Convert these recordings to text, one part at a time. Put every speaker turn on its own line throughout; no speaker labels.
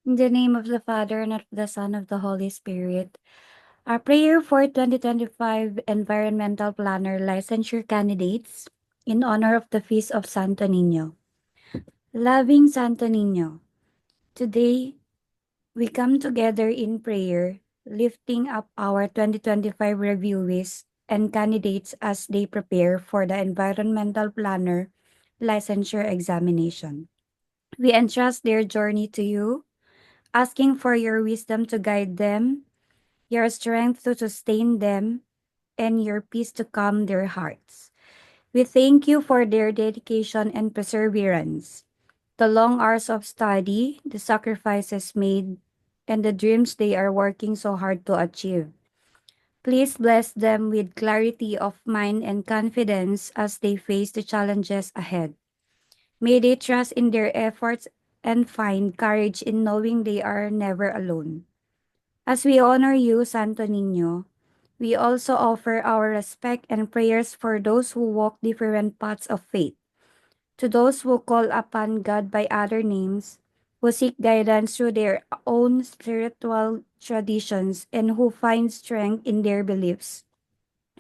In the name of the Father, and of the Son, of the Holy Spirit. Our prayer for 2025 Environmental Planner Licensure Candidates in honor of the Feast of Santo Niño. Loving Santo Niño, today we come together in prayer, lifting up our 2025 reviewees and candidates as they prepare for the Environmental Planner Licensure Examination. We entrust their journey to you, asking for your wisdom to guide them, your strength to sustain them, and your peace to calm their hearts. We thank you for their dedication and perseverance, the long hours of study, the sacrifices made, and the dreams they are working so hard to achieve. Please bless them with clarity of mind and confidence as they face the challenges ahead. May they trust in their efforts and find courage in knowing they are never alone. As we honor you, Santo Niño, we also offer our respect and prayers for those who walk different paths of faith, to those who call upon God by other names, who seek guidance through their own spiritual traditions, and who find strength in their beliefs.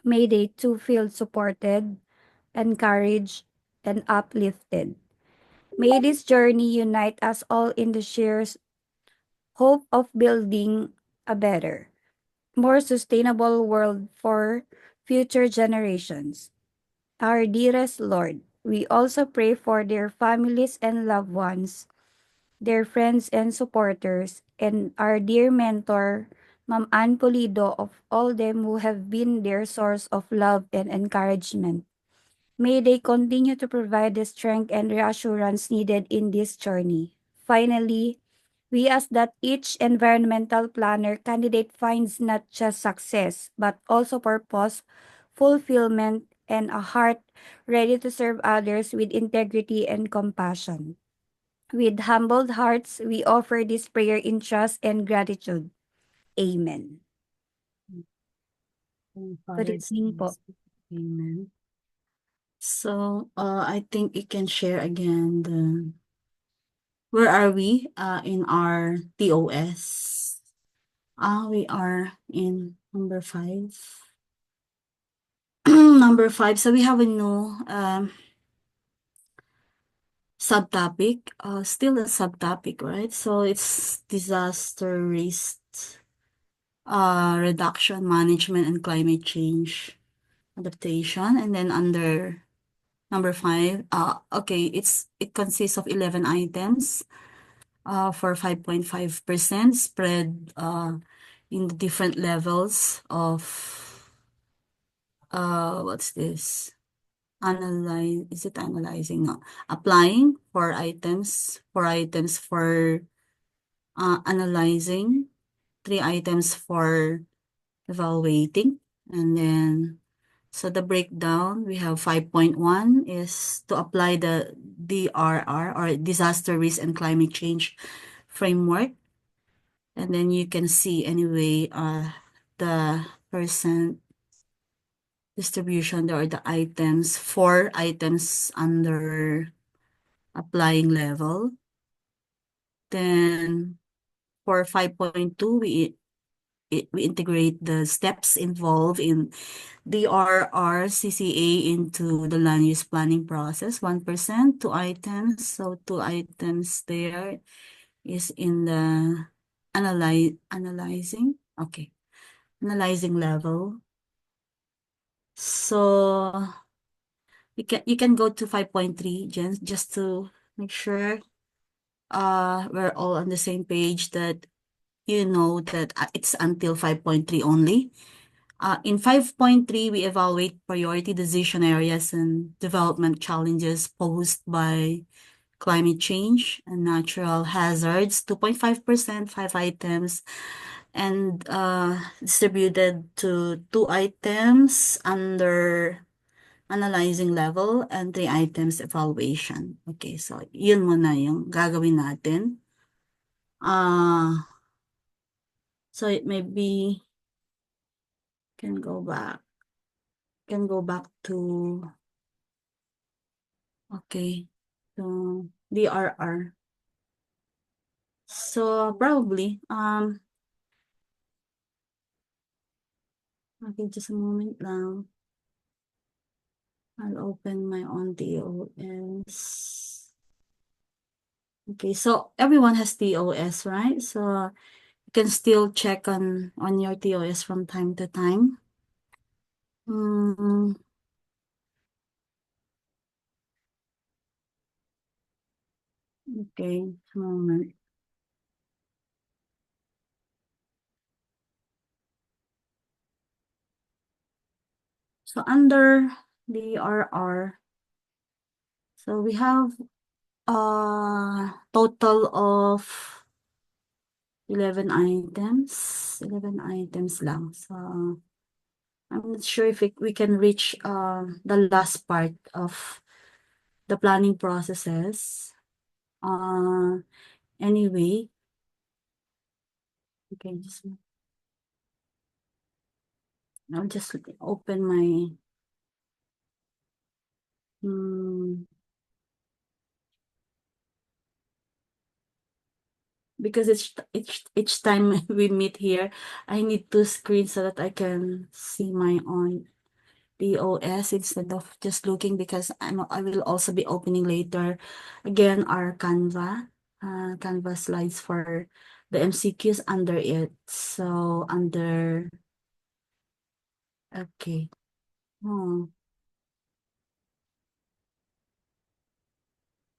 May they too feel supported, encouraged, and uplifted. May this journey unite us all in the shared hope of building a better, more sustainable world for future generations. Our dearest Lord, we also pray for their families and loved ones, their friends and supporters, and our dear mentor, Ma'am Ann Pulido, of all them who have been their source of love and encouragement. May they continue to provide the strength and reassurance needed in this journey. Finally, we ask that each environmental planner candidate finds not just success, but also purpose, fulfillment, and a heart ready to serve others with integrity and compassion. With humbled hearts, we offer this prayer in trust and gratitude. Amen. Good
Father,
evening po.
Amen. So, I think you can share again the where are we in our TOS? We are in number 5. Number 5. So we have a new subtopic, still a subtopic, right? So it's disaster risk reduction, management, and climate change adaptation. And then under number 5, okay, it consists of 11 items for 5.5% spread in the different levels of what's this? Analyze, is it analyzing? No. Applying 4 items for analyzing, 3 items for evaluating, and then so the breakdown, we have 5.1 is to apply the DRR or disaster risk and climate change framework. And then you can see anyway the percent distribution, there are the items, 4 items under applying level. Then for 5.2, we integrate the steps involved in DRR-CCA into the land use planning process, 1%, 2 items. So 2 items there is in the analyzing. Okay. Analyzing level. So you can go to 5.3, just to make sure we're all on the same page, that you know that it's until 5.3 only. In 5.3, we evaluate priority decision areas and development challenges posed by climate change and natural hazards, 2.5%, 5 items, and distributed to 2 items under analyzing level and 3 items evaluation. Okay, so yun muna yung gagawin natin. So it may be, can go back. Can go back to, okay, to DRR. So probably, okay, just a moment lang. I'll open my own TOS. Okay, so everyone has TOS, right? So you can still check on your TOS from time to time. Mm, okay, just a moment. So under the RR, so we have a total of 11 items. 11 items lang. So I'm not sure if we can reach the last part of the planning processes. Uh, anyway, okay, I'll just open my mm, because each time we meet here, I need two screens so that I can see my own POS instead of just looking because I will also be opening later again our Canva slides for the MCQs under it. So under okay. Oh,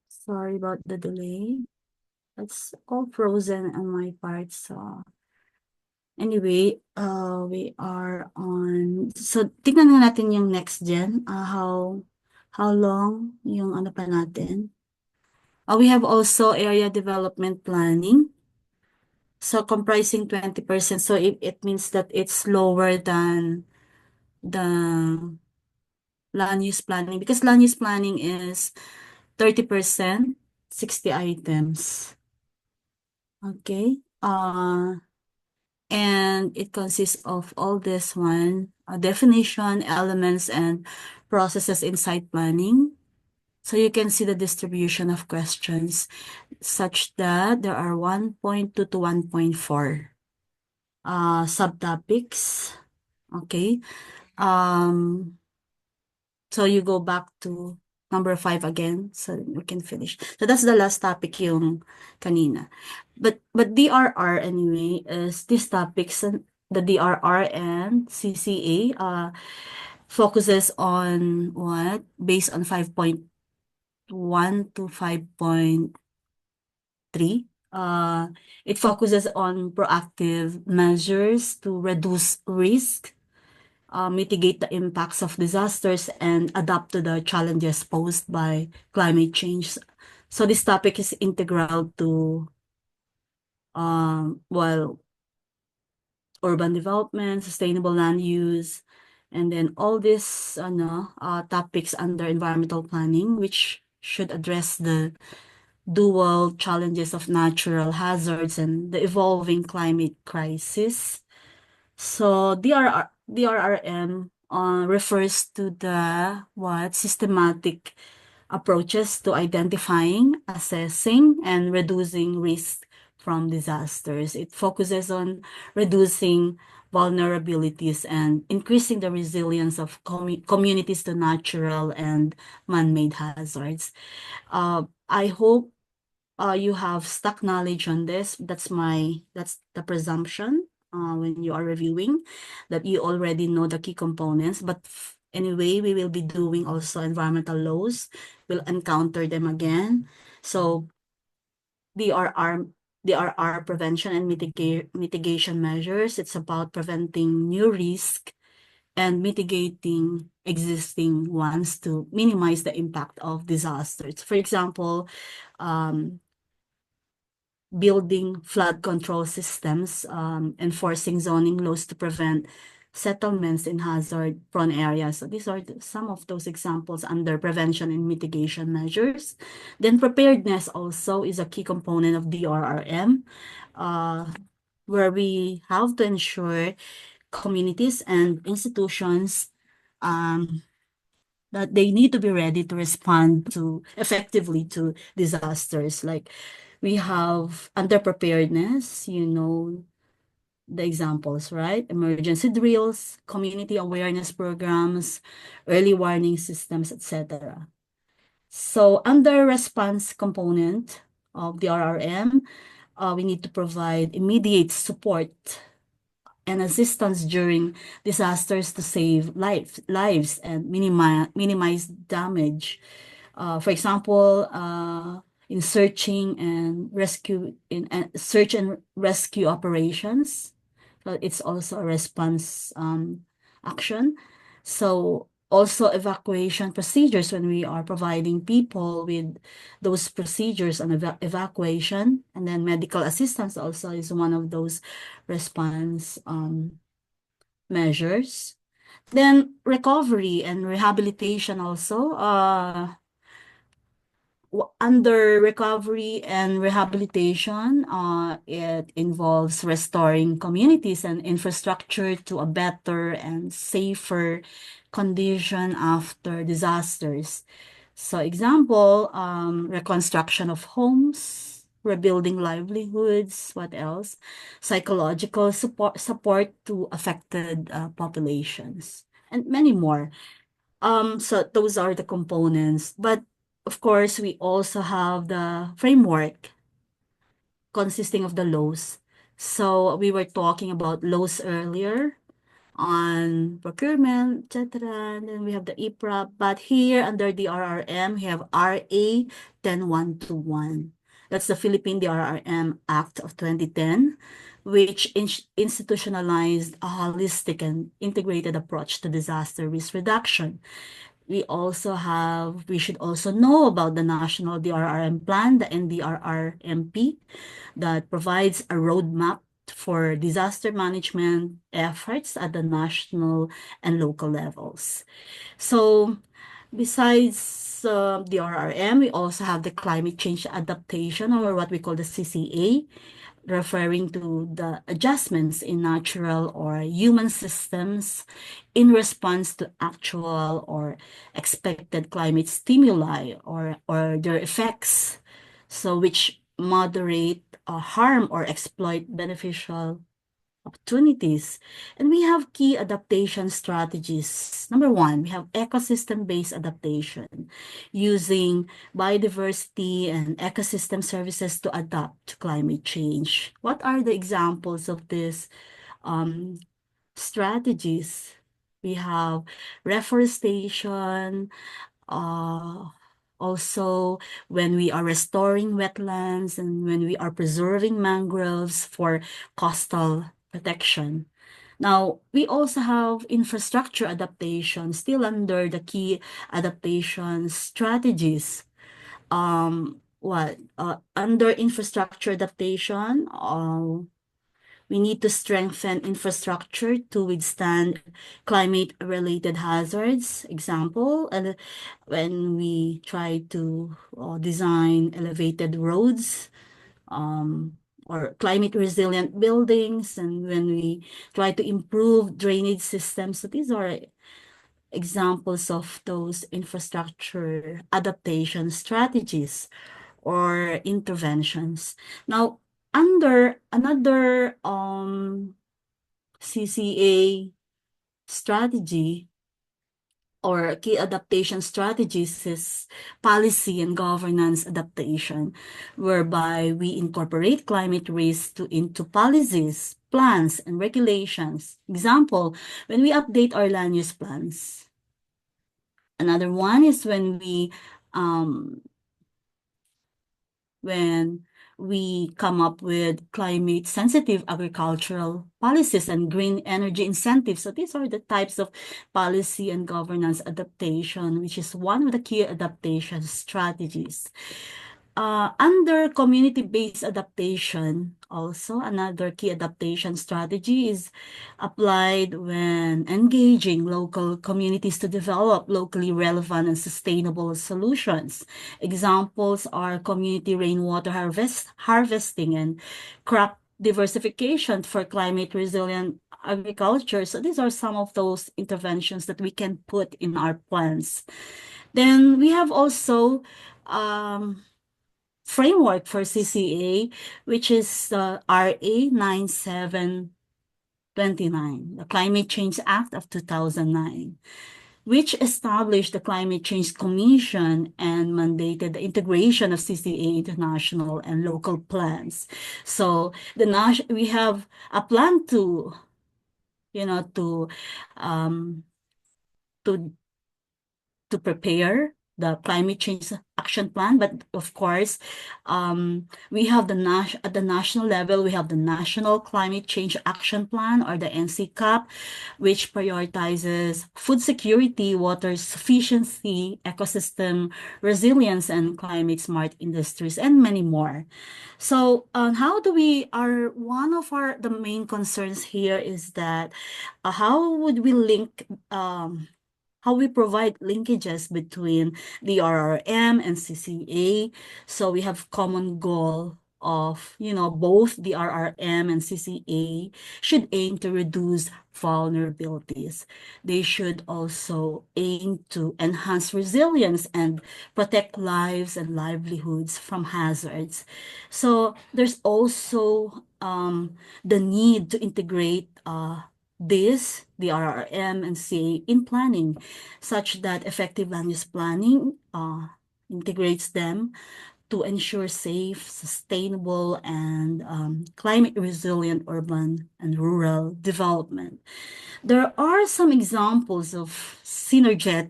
sorry about the delay. It's all frozen on my part. So anyway, we are on. So tignan nga natin yung next gen. How long yung ano pa natin. We have also area development planning. So comprising 20%. So it means that it's lower than the land use planning because land use planning is 30%, 60 items. Okay. And it consists of all this one, definition, elements, and processes in site planning. So you can see the distribution of questions such that there are 1.2 to 1.4 subtopics. Okay. Um, so you go back to number 5 again so we can finish. So that's the last topic yung kanina. But DRR anyway is these topics, the DRR and CCA focuses on what? Based on 5.1 to 5.3. It focuses on proactive measures to reduce risk, mitigate the impacts of disasters, and adapt to the challenges posed by climate change. So this topic is integral to well, urban development, sustainable land use, and then all these topics under environmental planning, which should address the dual challenges of natural hazards and the evolving climate crisis. So DRRM refers to the what systematic approaches to identifying, assessing, and reducing risk from disasters. It focuses on reducing vulnerabilities and increasing the resilience of communities to natural and man-made hazards. I hope you have stock knowledge on this. That's the presumption when you are reviewing that you already know the key components. But anyway, we will be doing also environmental laws. We'll encounter them again. So DRR, DRR prevention and mitigation measures. It's about preventing new risk and mitigating existing ones to minimize the impact of disasters. For example, um, building flood control systems, enforcing zoning laws to prevent settlements in hazard-prone areas. So these are some of those examples under prevention and mitigation measures. Then preparedness also is a key component of DRRM, where we have to ensure communities and institutions that they need to be ready to respond to effectively to disasters like We have underpreparedness, the examples, right? Emergency drills, community awareness programs, early warning systems, etc. So under response component of the RRM, we need to provide immediate support and assistance during disasters to save lives and minimize damage. For example, in search and rescue operations, so it's also a response action. So also evacuation procedures when we are providing people with those procedures on evacuation, and then medical assistance also is one of those response measures. Then recovery and rehabilitation also. Under recovery and rehabilitation, it involves restoring communities and infrastructure to a better and safer condition after disasters. So example, reconstruction of homes, rebuilding livelihoods, what else? Psychological support to affected populations, and many more. So those are the components. But of course, we also have the framework consisting of the laws. So we were talking about laws earlier on procurement, etc. And then we have the EPRA. But here under the RRM, we have RA 10121. That's the Philippine DRRM Act of 2010, which institutionalized a holistic and integrated approach to disaster risk reduction. We should also know about the National DRRM Plan, the NDRRMP, that provides a roadmap for disaster management efforts at the national and local levels. So besides the RRM, we also have the climate change adaptation, or what we call the CCA, referring to the adjustments in natural or human systems in response to actual or expected climate stimuli or their effects, so which moderate harm or exploit beneficial opportunities. And we have key adaptation strategies. Number one, we have ecosystem-based adaptation, using biodiversity and ecosystem services to adapt to climate change. What are the examples of these strategies? We have reforestation, uh, also when we are restoring wetlands and when we are preserving mangroves for coastal protection. Now, we also have infrastructure adaptation still under the key adaptation strategies. Under infrastructure adaptation, we need to strengthen infrastructure to withstand climate-related hazards. Example, when we try to design elevated roads, or climate resilient buildings, and when we try to improve drainage systems. So these are examples of those infrastructure adaptation strategies or interventions. Now, under another CCA strategy or key adaptation strategies is policy and governance adaptation, whereby we incorporate climate risk into policies, plans, and regulations. Example, when we update our land use plans. Another one is when we come up with climate-sensitive agricultural policies and green energy incentives. So these are the types of policy and governance adaptation, which is one of the key adaptation strategies. Under community-based adaptation, also another key adaptation strategy is applied when engaging local communities to develop locally relevant and sustainable solutions. Examples are community rainwater harvesting and crop diversification for climate resilient agriculture. So these are some of those interventions that we can put in our plans. Then we have also framework for CCA, which is RA 9729, the Climate Change Act of 2009, which established the Climate Change Commission and mandated the integration of CCA into national and local plans. So we have a plan to, you know, um, to prepare the climate change action plan. But of course, we have at the national level, we have the National Climate Change Action Plan, or the NCCAP, which prioritizes food security, water sufficiency, ecosystem resilience, and climate smart industries, and many more. So, how do we are one of the main concerns here is that how would we link how we provide linkages between the RRM and CCA. So we have common goal of, both the RRM and CCA should aim to reduce vulnerabilities. They should also aim to enhance resilience and protect lives and livelihoods from hazards. So there's also the need to integrate the RRM and CA in planning, such that effective land use planning integrates them to ensure safe, sustainable, and climate resilient urban and rural development. There are some examples of synergistic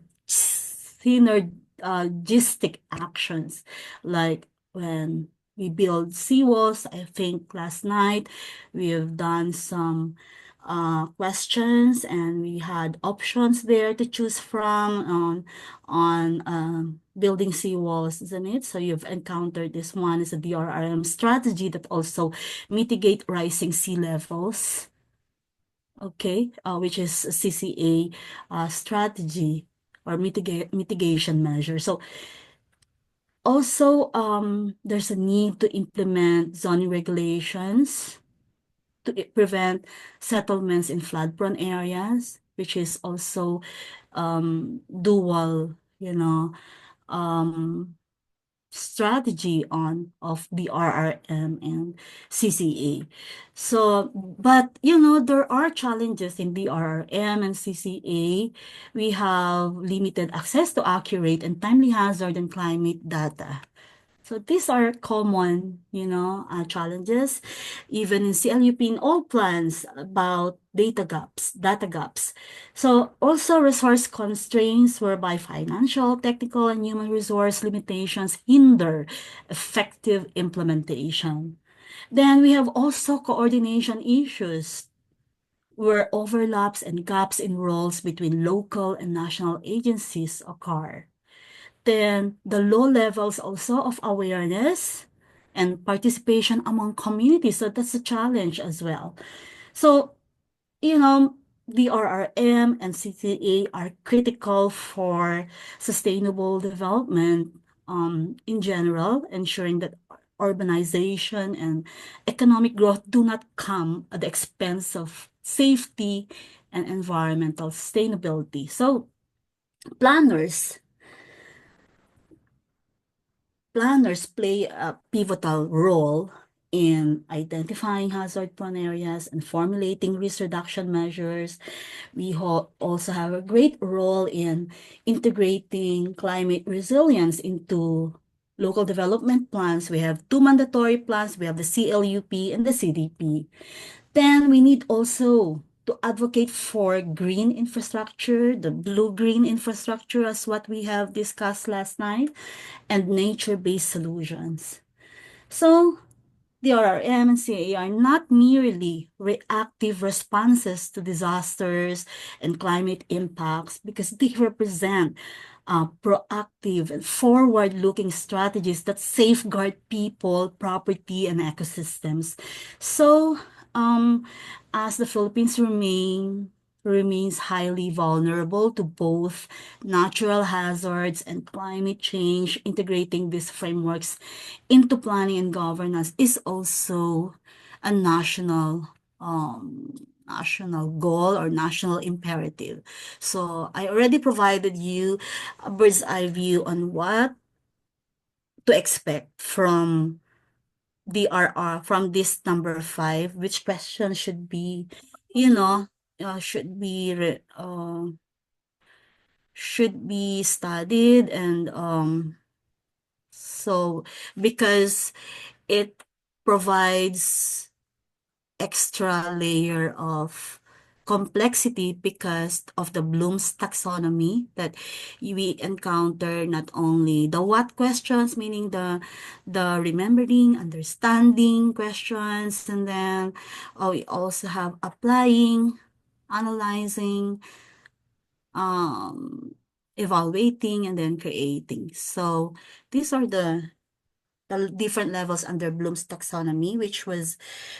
actions, like when we build seawalls. I think last night we have done some questions, and we had options there to choose from on building seawalls, isn't it? So you've encountered this one is a DRRM strategy that also mitigate rising sea levels. Okay, which is a CCA strategy or mitigation measure. So also, there's a need to implement zoning regulations to prevent settlements in flood-prone areas, which is also dual, um, strategy of the RRM and CCA. So, but there are challenges in the RRM and CCA. We have limited access to accurate and timely hazard and climate data. So these are common, challenges, even in CLUP in all plans about data gaps. So also resource constraints whereby financial, technical, and human resource limitations hinder effective implementation. Then we have also coordination issues where overlaps and gaps in roles between local and national agencies occur. Then the low levels also of awareness and participation among communities. So that's a challenge as well. So, you know, the RRM and CCA are critical for sustainable development in general, ensuring that urbanization and economic growth do not come at the expense of safety and environmental sustainability. So planners planners play a pivotal role in identifying hazard-prone areas and formulating risk reduction measures. We also have a great role in integrating climate resilience into local development plans. We have two mandatory plans. We have the CLUP and the CDP. Then we need also to advocate for green infrastructure, the blue-green infrastructure, as what we have discussed last night, and nature-based solutions. So the RRM and CA are not merely reactive responses to disasters and climate impacts, because they represent proactive and forward-looking strategies that safeguard people, property, and ecosystems. So, as the Philippines remains highly vulnerable to both natural hazards and climate change, integrating these frameworks into planning and governance is also a national goal or national imperative. So I already provided you a bird's eye view on what to expect from DRR, from this number five, which question should be, you know, should be should be studied, and so because it provides extra layer of complexity because of the Bloom's taxonomy, that we encounter not only the what questions, meaning the remembering, understanding questions, and then we also have applying, analyzing, um, evaluating, and then creating. So these are the different levels under Bloom's taxonomy, which was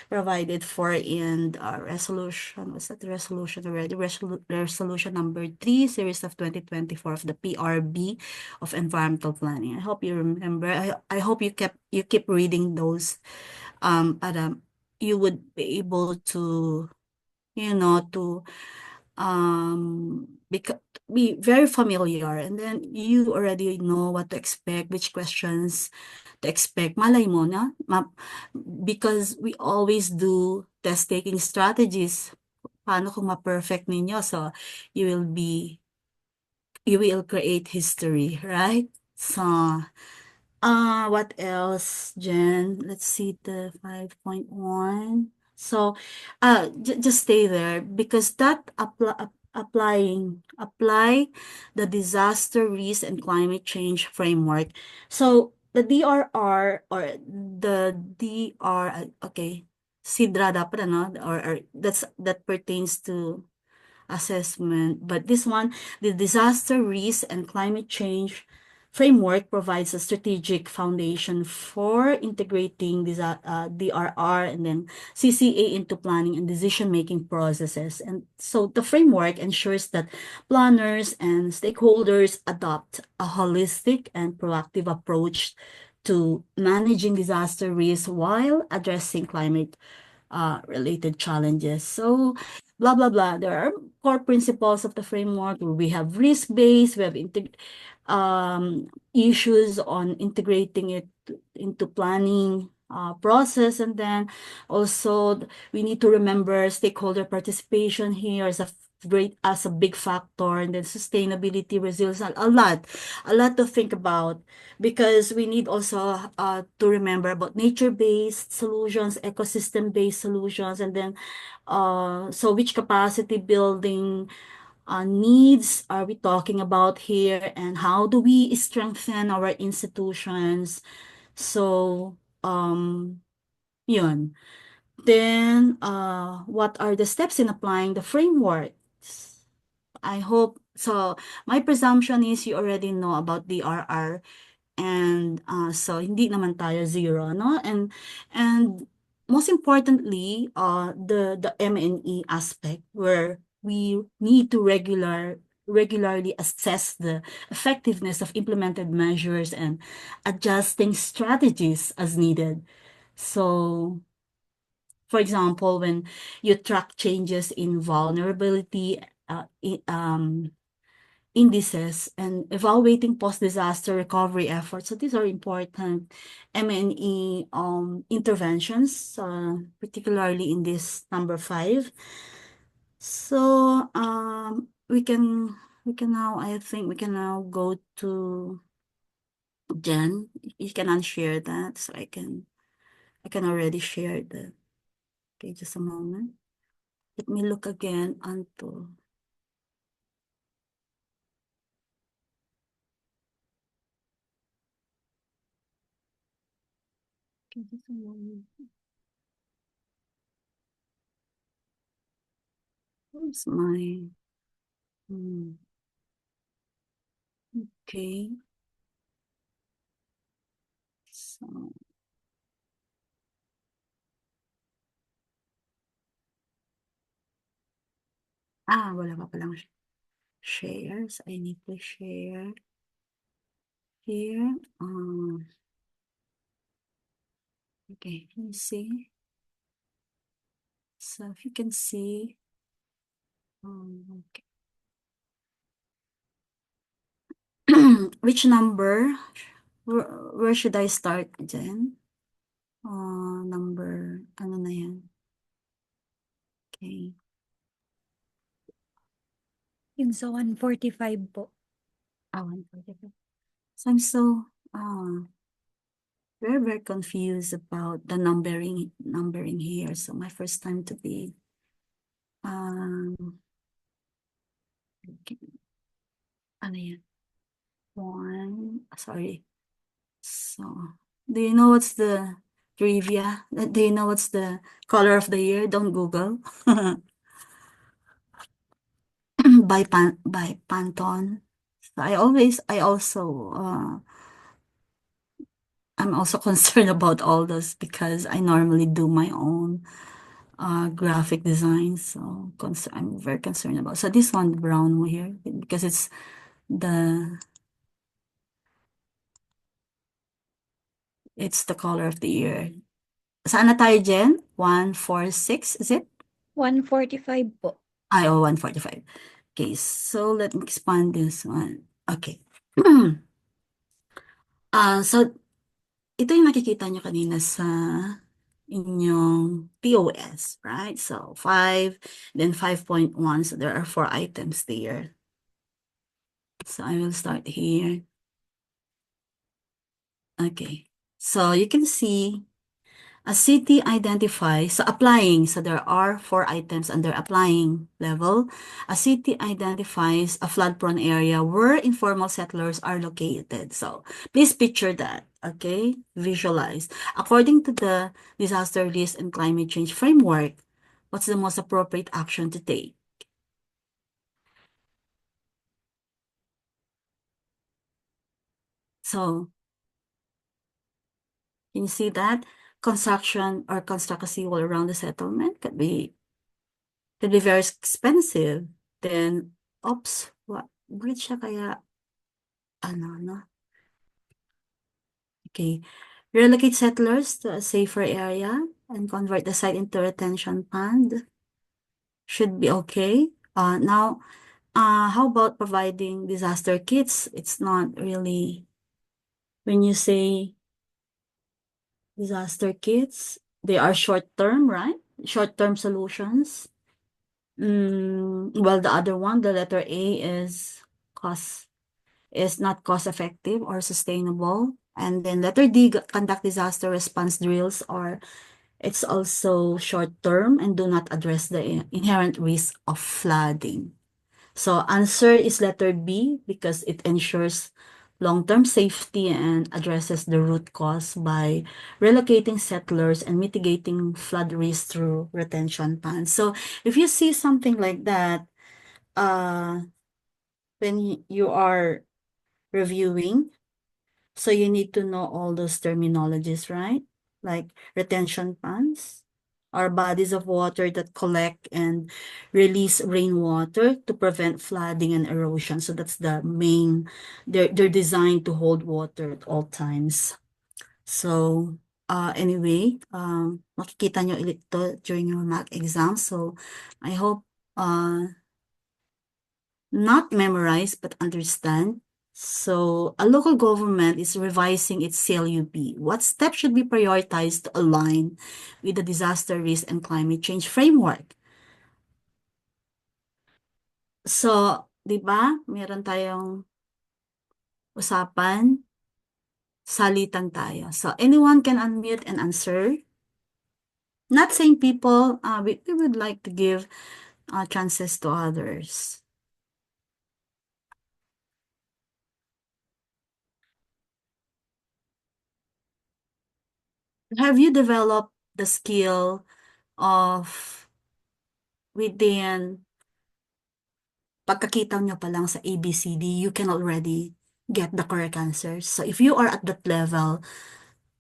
provided for in resolution. Was that the resolution already? Resolution number 3, series of 2024 of the PRB of environmental planning. I hope you remember. I hope you keep reading those. Para you would be able to, to be very familiar, and then you already know what to expect, which questions to expect. Malay mo na, because we always do test-taking strategies. Paano kung ma-perfect ninyo? So, you will be, you will create history, right? So, what else, Jen? Let's see the 5.1. So, just stay there because that apply the disaster risk and climate change framework. So, the DRR or the DR, okay, SIDRA dapat ano, or that pertains to assessment. But this one, the disaster risk and climate change framework provides a strategic foundation for integrating DRR and then CCA into planning and decision-making processes. And so the framework ensures that planners and stakeholders adopt a holistic and proactive approach to managing disaster risk while addressing climate related challenges. So, blah, blah, blah. There are core principles of the framework. We have risk-based, we have issues on integrating it into planning process. And then also we need to remember stakeholder participation here as a big factor, and then sustainability, resilience, a lot to think about, because we need also to remember about nature-based solutions, ecosystem-based solutions, and then so which capacity building needs are we talking about here, and how do we strengthen our institutions? So, yun. Then, what are the steps in applying the frameworks? I hope so. My presumption is you already know about DRR, and so hindi naman tayo zero, no? And most importantly, the M&E aspect, where we need to regularly assess the effectiveness of implemented measures and adjusting strategies as needed. So, for example, when you track changes in vulnerability, indices, and evaluating post-disaster recovery efforts. So these are important M&E interventions, particularly in this number 5. So we can now, I think we can now go to Jen. You can unshare that, so I can already share the. Okay, just a moment. Let me look again onto. Okay, just a moment. Where's my? Okay. So, wala pa palang shares. I need to share here. Okay, let me see. So if you can see, okay. Which number? where should I start, Jen? Number, ano na yan? Okay.
Yung sa 145 po.
145. So I'm so very confused about the numbering here. So my first time to be okay, ano yan? Sorry. So, do you know what's the trivia? Do you know what's the color of the year? Don't Google. By Pantone. So I'm also concerned about all this because I normally do my own graphic design. So I'm very concerned about. So this one, the brown one here, because it's the color of the year. Saan na tayo, Jen? 146, is it?
145 po.
145. Okay, so let me expand this one. Okay. So ito yung nakikita nyo kanina sa inyong POS, right? So 5, then 5.1. So there are 4 items there. So I will start here. Okay. So you can see a city identifies, so applying, so there are 4 items under applying level. A city identifies a flood-prone area where informal settlers are located. So please picture that, okay? Visualize. According to the disaster risk and climate change framework, what's the most appropriate action to take? So, can you see that? Construction or construct a seawall around the settlement could be very expensive. Then, oops, what bridge siya kaya, ano, no? Okay. Relocate settlers to a safer area and convert the site into a retention pond. Should be okay. Now, how about providing disaster kits? It's not really, when you say disaster kits, they are short-term, right? Short-term solutions. Well, the other one, the letter A is not cost effective or sustainable. And then letter D, conduct disaster response drills, or it's also short term and do not address the inherent risk of flooding. So answer is letter B because it ensures long-term safety and addresses the root cause by relocating settlers and mitigating flood risk through retention ponds. So if you see something like that, when you are reviewing, so you need to know all those terminologies, right? Like retention ponds are bodies of water that collect and release rainwater to prevent flooding and erosion. So that's the main, they're designed to hold water at all times. So anyway, makikita nyo ulit to during your MAC exam. So I hope not memorize but understand. So a local government is revising its CLUP. What steps should be prioritized to align with the disaster risk and climate change framework? So, di ba, meron tayong usapan, salitan tayo. So anyone can unmute and answer. Not saying people, we would like to give chances to others. Have you developed the skill of within pagkakita nyo pa lang sa ABCD, you can already get the correct answers. So if you are at that level,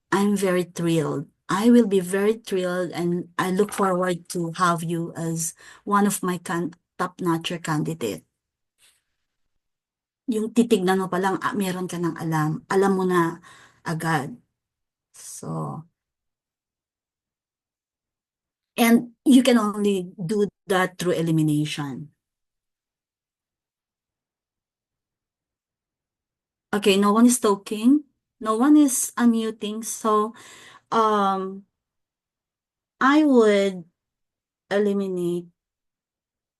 I'm very thrilled. I will be very thrilled and I look forward to have you as one of my top-notcher candidate. Yung titignan mo pa lang, meron ka ng alam. Alam mo na agad. So, and you can only do that through elimination. Okay, no one is talking. No one is unmuting, so um I would eliminate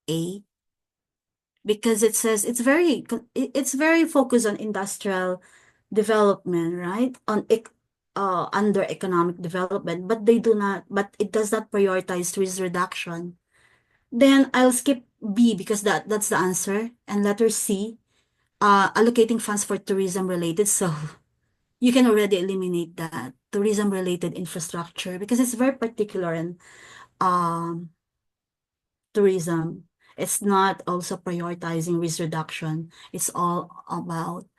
A because it says it's very focused on industrial development, right? Under economic development, but it does not prioritize risk reduction. Then I'll skip B because that's the answer. And letter C, allocating funds for tourism related. So you can already eliminate that tourism related infrastructure because it's very particular in um tourism. It's not also prioritizing risk reduction. It's all about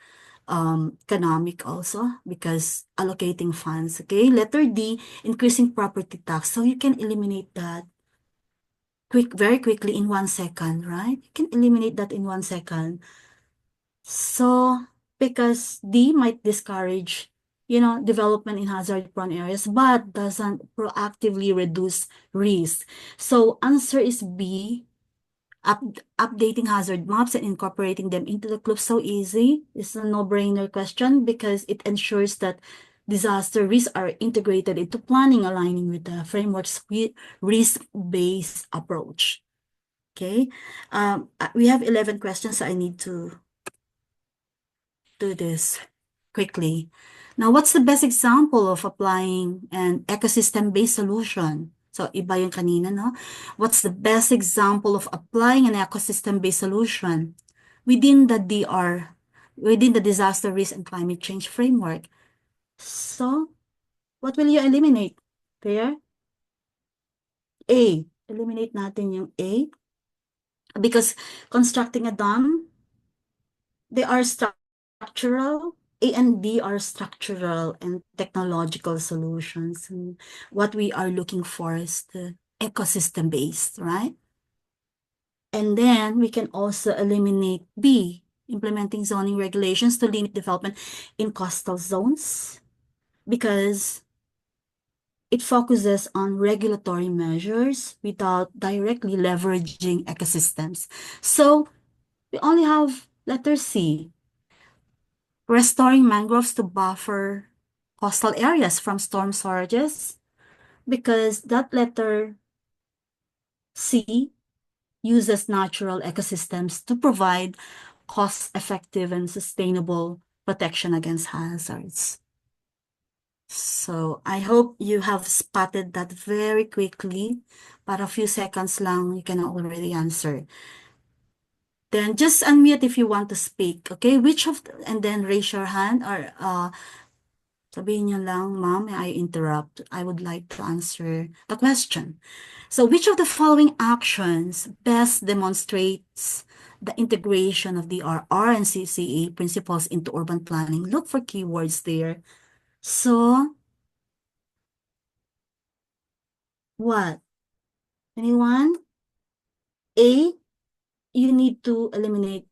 economic also because allocating funds. Okay, letter D, increasing property tax. So you can eliminate that very quickly in 1 second, right? You can eliminate that in 1 second. So because D might discourage, development in hazard-prone areas, but doesn't proactively reduce risk. So answer is B, up, updating hazard maps and incorporating them into the club. So easy. It's a no-brainer question because it ensures that disaster risks are integrated into planning, aligning with the framework's risk-based approach. Okay. We have 11 questions, so I need to do this quickly. Now, what's the best example of applying an ecosystem-based solution? So, iba yung kanina, no? What's the best example of applying an ecosystem-based solution within the within the disaster risk and climate change framework? So, what will you eliminate there? A. Eliminate natin yung A. Because constructing a dam, they are structural. A and B are structural and technological solutions. And what we are looking for is the ecosystem based, right? And then we can also eliminate B, implementing zoning regulations to limit development in coastal zones because it focuses on regulatory measures without directly leveraging ecosystems. So we only have letter C, restoring mangroves to buffer coastal areas from storm surges, because that letter C uses natural ecosystems to provide cost-effective and sustainable protection against hazards. So I hope you have spotted that very quickly. Para a few seconds lang, you can already answer. Then just unmute if you want to speak, okay? And then raise your hand or sabihin niyo lang, ma'am, may I interrupt? I would like to answer the question. So which of the following actions best demonstrates the integration of the RR and CCA principles into urban planning? Look for keywords there. So, what? Anyone? A, you need to eliminate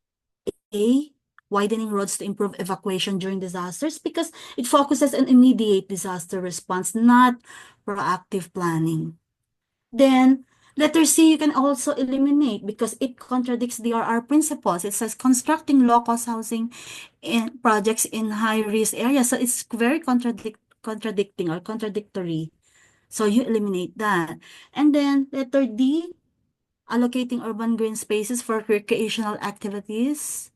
A, widening roads to improve evacuation during disasters because it focuses on immediate disaster response, not proactive planning. Then letter C, you can also eliminate because it contradicts DRR principles. It says constructing low-cost housing in projects in high-risk areas. So it's very contradicting or contradictory. So you eliminate that. And then letter D, allocating urban green spaces for recreational activities.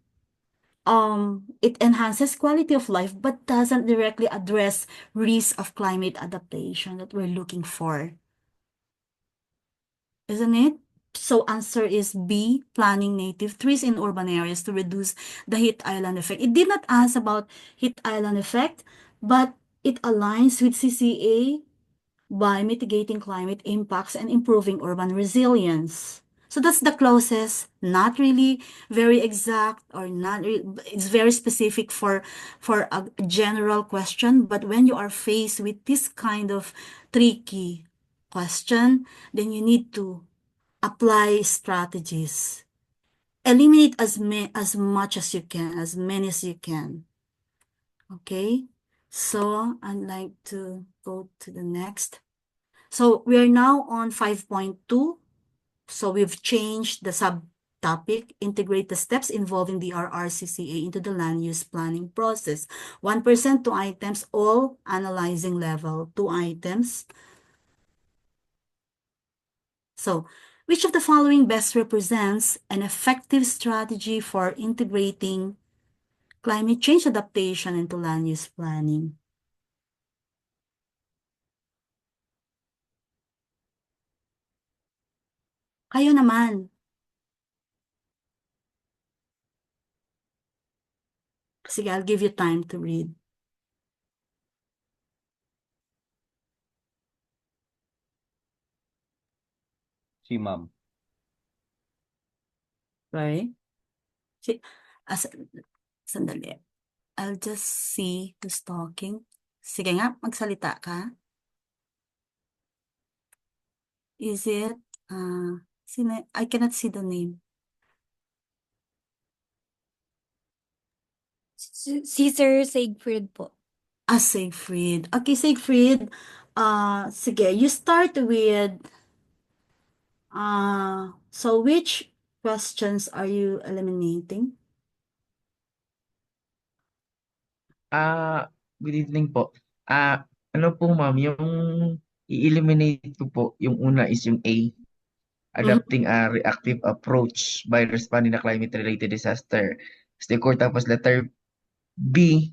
It enhances quality of life but doesn't directly address risk of climate adaptation that we're looking for. Isn't it? So answer is B, planting native trees in urban areas to reduce the heat island effect. It did not ask about heat island effect, but it aligns with CCA by mitigating climate impacts and improving urban resilience. So that's the closest, not really very exact or not really, it's very specific for a general question, but when you are faced with this kind of tricky question, then you need to apply strategies. Eliminate as much as you can, as many as you can. Okay? So I'd like to go to the next. So we are now on 5.2. So we've changed the topic, integrate the steps involving the RRCCA into the land use planning process. 1%, 2 items, all analyzing level, 2 items. So, which of the following best represents an effective strategy for integrating climate change adaptation into land use planning? Kayo naman. Sige, I'll give you time to read.
Si ma'am.
Right? Si, as, sandali. I'll just see who's talking. Sige nga, magsalita ka. Is it, I cannot see the name.
Si Sir Siegfried po.
Siegfried. Okay, Siegfried. Sige, you start with, so which questions are you eliminating?
Good evening po. Ano po ma'am, yung i-eliminate ko po, yung una is yung A, adopting a reactive approach by responding to climate-related disaster. Tapos letter B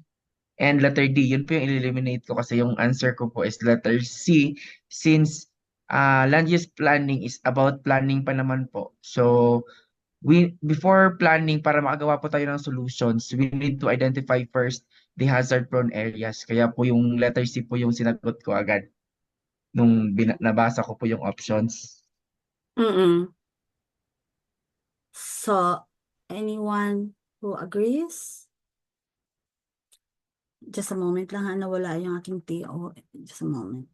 and letter D, yun po yung i-eliminate ko kasi yung answer ko po is letter C since land use planning is about planning pa naman po. So, before planning, para makagawa po tayo ng solutions, we need to identify first the hazard-prone areas. Kaya po yung letter C po yung sinagot ko agad nung nabasa ko po yung options.
So, anyone who agrees? Just a moment lang ha, nawala yung aking TO. Just a moment.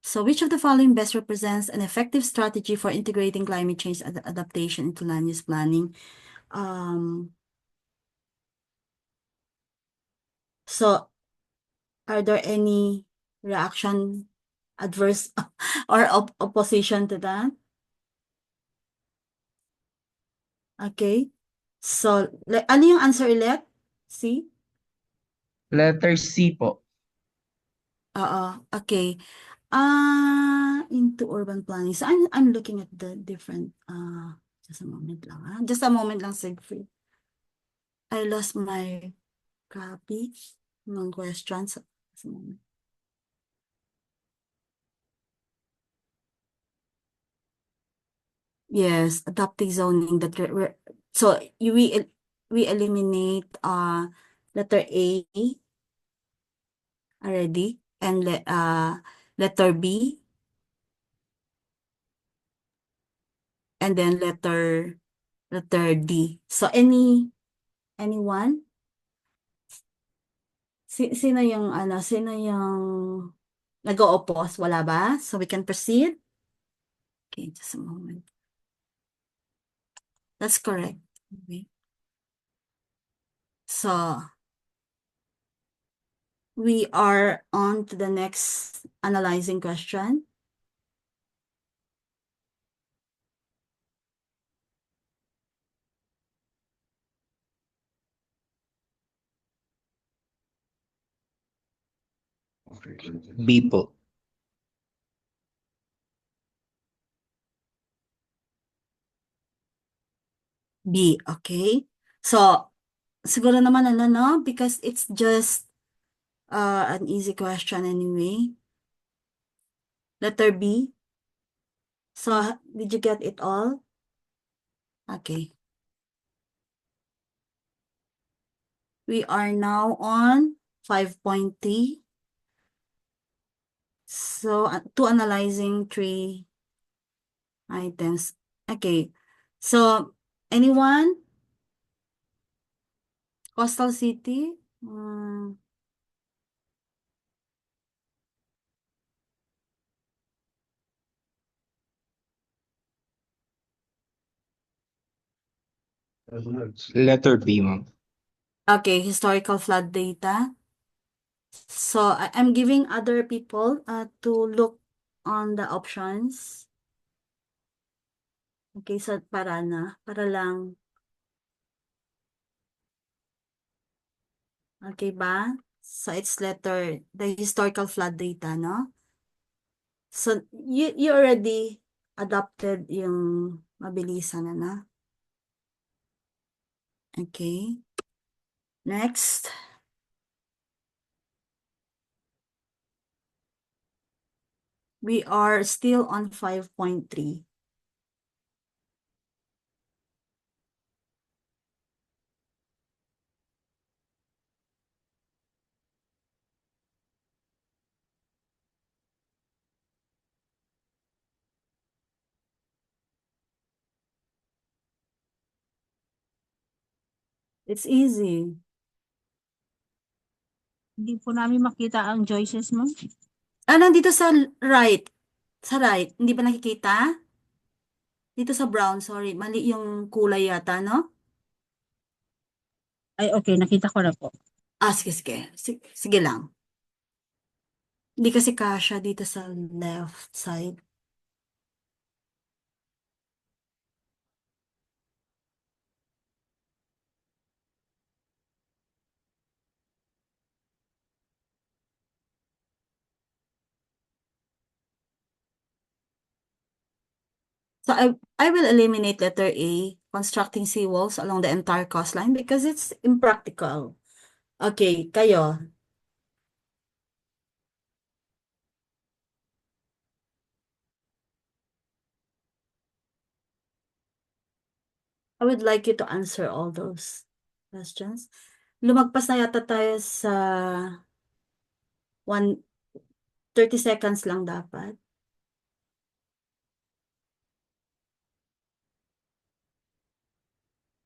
So, which of the following best represents an effective strategy for integrating climate change adaptation into land use planning? So, are there any reaction, adverse, or opposition to that? Okay. So, ano yung answer ulit? C?
Letter C po.
Okay. Into urban planning. So, I'm looking at the different, just a moment lang, ha? Just a moment lang, Siegfried. I lost my copy ng questions. Just a moment. Yes, adaptive zoning that so we eliminate letter A already and letter B and then letter D. So anyone? Sino yung nag-o-oppose? Wala ba? So we can proceed? Okay, just a moment. That's correct. Okay. So we are on to the next analyzing question.
B po.
B, okay? So, siguro naman no? Because it's just an easy question anyway. Letter B. So, did you get it all? Okay. We are now on 5.3. So, to analyzing 3 items. Okay. So, anyone? Coastal City?
Letter B, ma'am.
Okay, historical flood data. So, I'm giving other people to look on the options. Okay, so para lang. Okay ba? So it's letter, the historical flood data, no? So you already adopted yung mabilisan na. Okay. Next. We are still on 5.3. It's easy.
Hindi po namin makita ang choices mo.
Nandito sa right. Sa right. Hindi ba nakikita? Dito sa brown, sorry. Mali yung kulay yata, no?
Ay, okay, nakita ko na po.
Sige, sige. Sige lang. Hindi kasi kasya dito sa left side. So I will eliminate letter A, constructing seawalls along the entire coastline because it's impractical. Okay, kayo. I would like you to answer all those questions. Lumagpas na yata tayo sa 30 seconds lang dapat.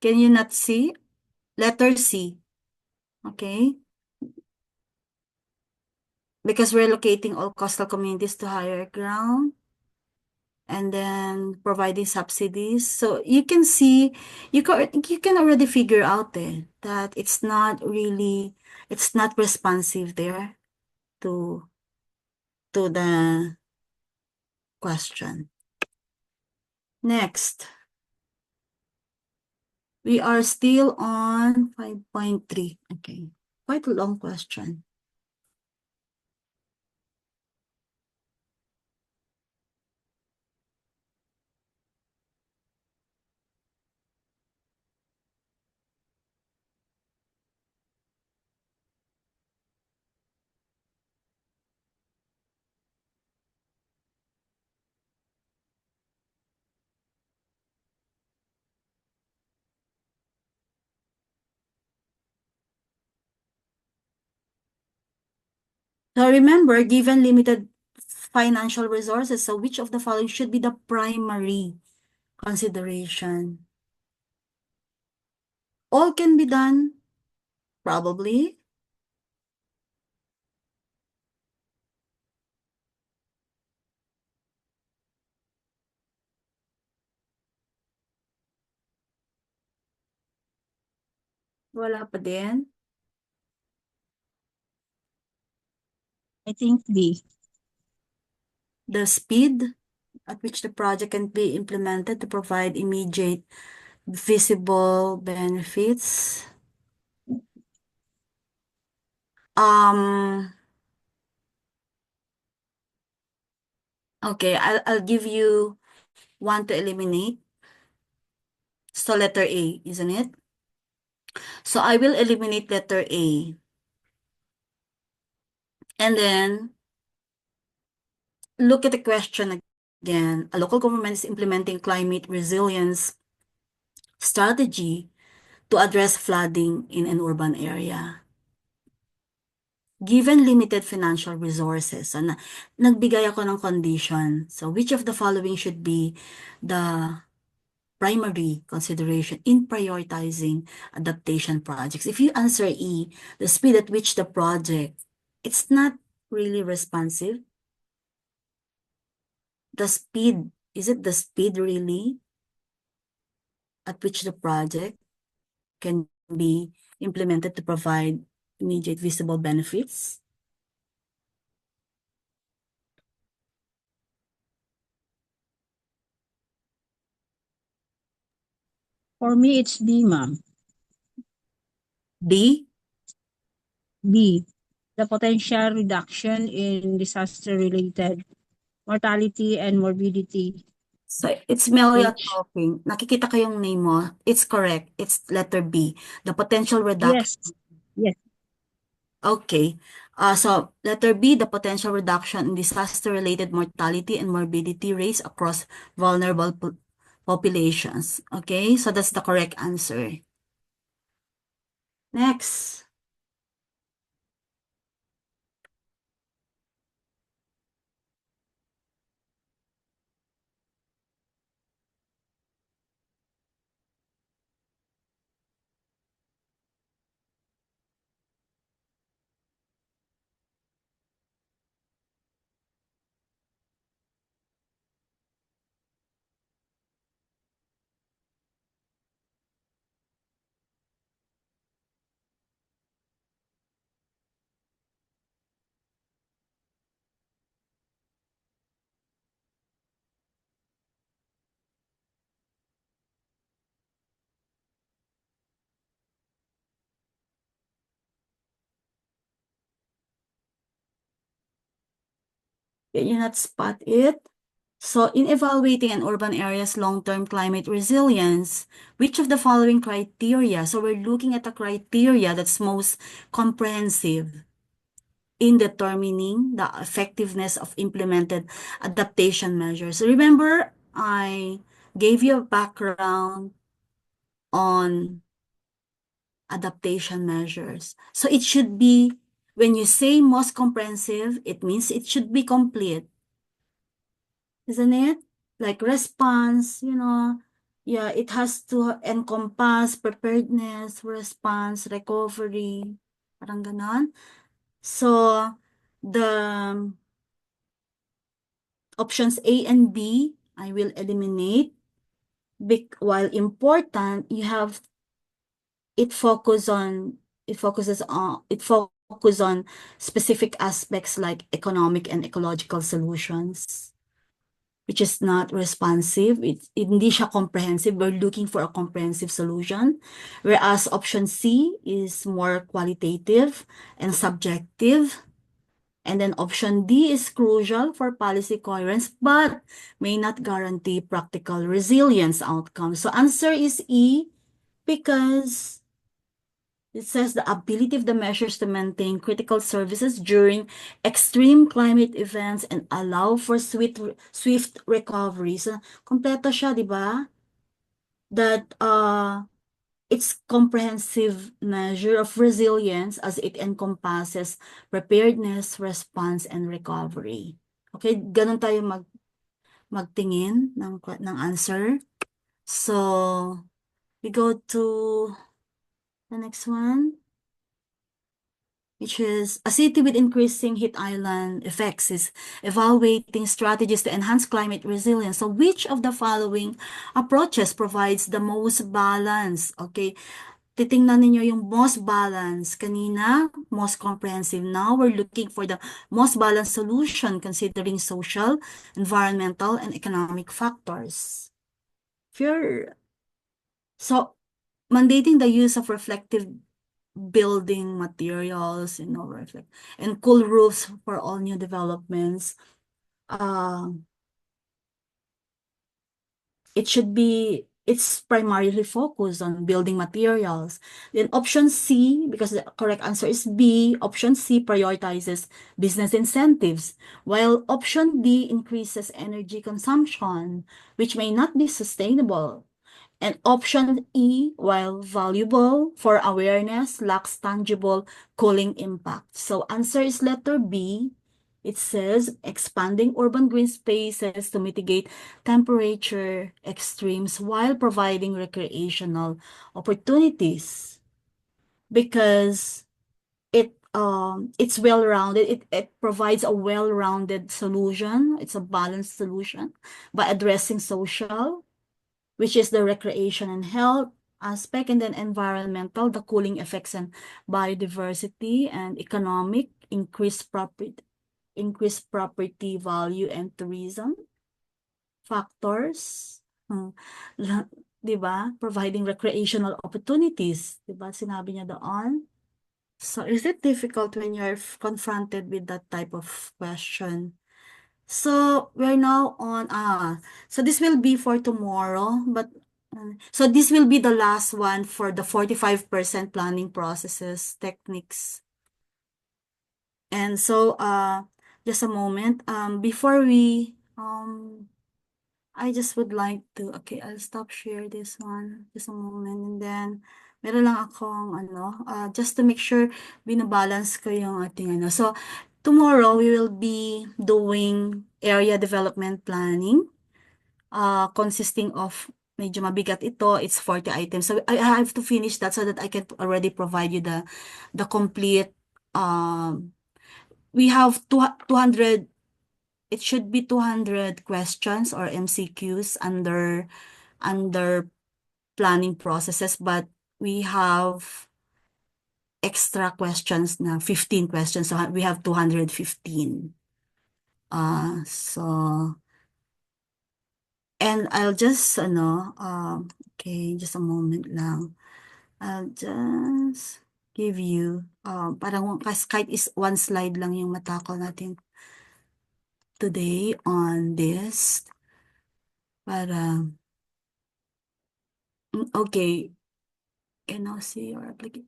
Can you not see? Letter C. Okay? Because we're locating all coastal communities to higher ground and then providing subsidies. So you can see, you can already figure out that it's not responsive there to the question. Next. We are still on 5.3. Okay. Quite a long question. So remember, given limited financial resources, so which of the following should be the primary consideration? All can be done, probably. Wala pa din.
I think B.
The speed at which the project can be implemented to provide immediate visible benefits. Okay, I'll give you one to eliminate. So letter A, isn't it? So I will eliminate letter A. And then look at the question again. A local government is implementing climate resilience strategy to address flooding in an urban area. Given limited financial resources, so nagbigay ako ng condition. So which of the following should be the primary consideration in prioritizing adaptation projects? If you answer E, the speed at which the project, it's not really responsive. The speed, is it the speed really at which the project can be implemented to provide immediate visible benefits?
For me, it's B, ma'am.
D?
B, the potential reduction in disaster-related mortality and morbidity.
So, it's Melia
H.
talking. Nakikita ko yung name mo. It's correct. It's letter B. The potential reduction.
Yes. Yes.
Okay. So, letter B, the potential reduction in disaster-related mortality and morbidity rates across vulnerable populations. Okay, so that's the correct answer. Next. Can you not spot it? So, in evaluating an urban area's long-term climate resilience, which of the following criteria? So, we're looking at a criteria that's most comprehensive in determining the effectiveness of implemented adaptation measures. Remember, I gave you a background on adaptation measures. So, it should be, when you say most comprehensive, it means it should be complete. Isn't it? Like response, yeah, it has to encompass preparedness, response, recovery, parang ganon. So, the options A and B, I will eliminate. While important, you have it focuses on specific aspects like economic and ecological solutions, which is not responsive. Hindi siya comprehensive. We're looking for a comprehensive solution. Whereas option C is more qualitative and subjective. And then option D is crucial for policy coherence, but may not guarantee practical resilience outcomes. So answer is E, because it says the ability of the measures to maintain critical services during extreme climate events and allow for swift recovery. So, kompleto siya, di ba? That it's comprehensive measure of resilience as it encompasses preparedness, response, and recovery. Okay, ganun tayo magtingin ng answer. So, we go to the next one, which is a city with increasing heat island effects is evaluating strategies to enhance climate resilience. So which of the following approaches provides the most balance? Okay, titingnan ninyo yung most balance. Kanina, most comprehensive. Now, we're looking for the most balanced solution considering social, environmental, and economic factors. So, mandating the use of reflective building materials, and cool roofs for all new developments. It's primarily focused on building materials. Then option C, because the correct answer is B, option C prioritizes business incentives, while option D increases energy consumption, which may not be sustainable. And option E, while valuable for awareness, lacks tangible cooling impact. So answer is letter B. It says expanding urban green spaces to mitigate temperature extremes while providing recreational opportunities. Because it's well-rounded. It provides a well-rounded solution. It's a balanced solution by addressing social, which is the recreation and health aspect, and then environmental, the cooling effects and biodiversity, and economic, increased property value and tourism factors. 'di ba? Providing recreational opportunities, 'di ba? Sinabi niya doon. So, is it difficult when you're confronted with that type of question? So, we're now on, so this will be for tomorrow, but, so this will be the last one for the 45% planning processes, techniques. And so, just a moment, before we, I just would like to, okay, I'll stop share this one, just a moment, and then, meron lang akong, just to make sure, binabalance ko yung ating, so, tomorrow, we will be doing area development planning, consisting of, medyo mabigat ito, it's 40 items, so, I have to finish that so that I can already provide you the complete, we have 200, it should be 200 questions or MCQs under planning processes, but we have extra questions na 15 questions, so we have 215. So, and I'll just, okay, just a moment lang. I'll just give you, parang kahit is one slide lang yung matakol natin today on this. Para, okay. Can I see your application?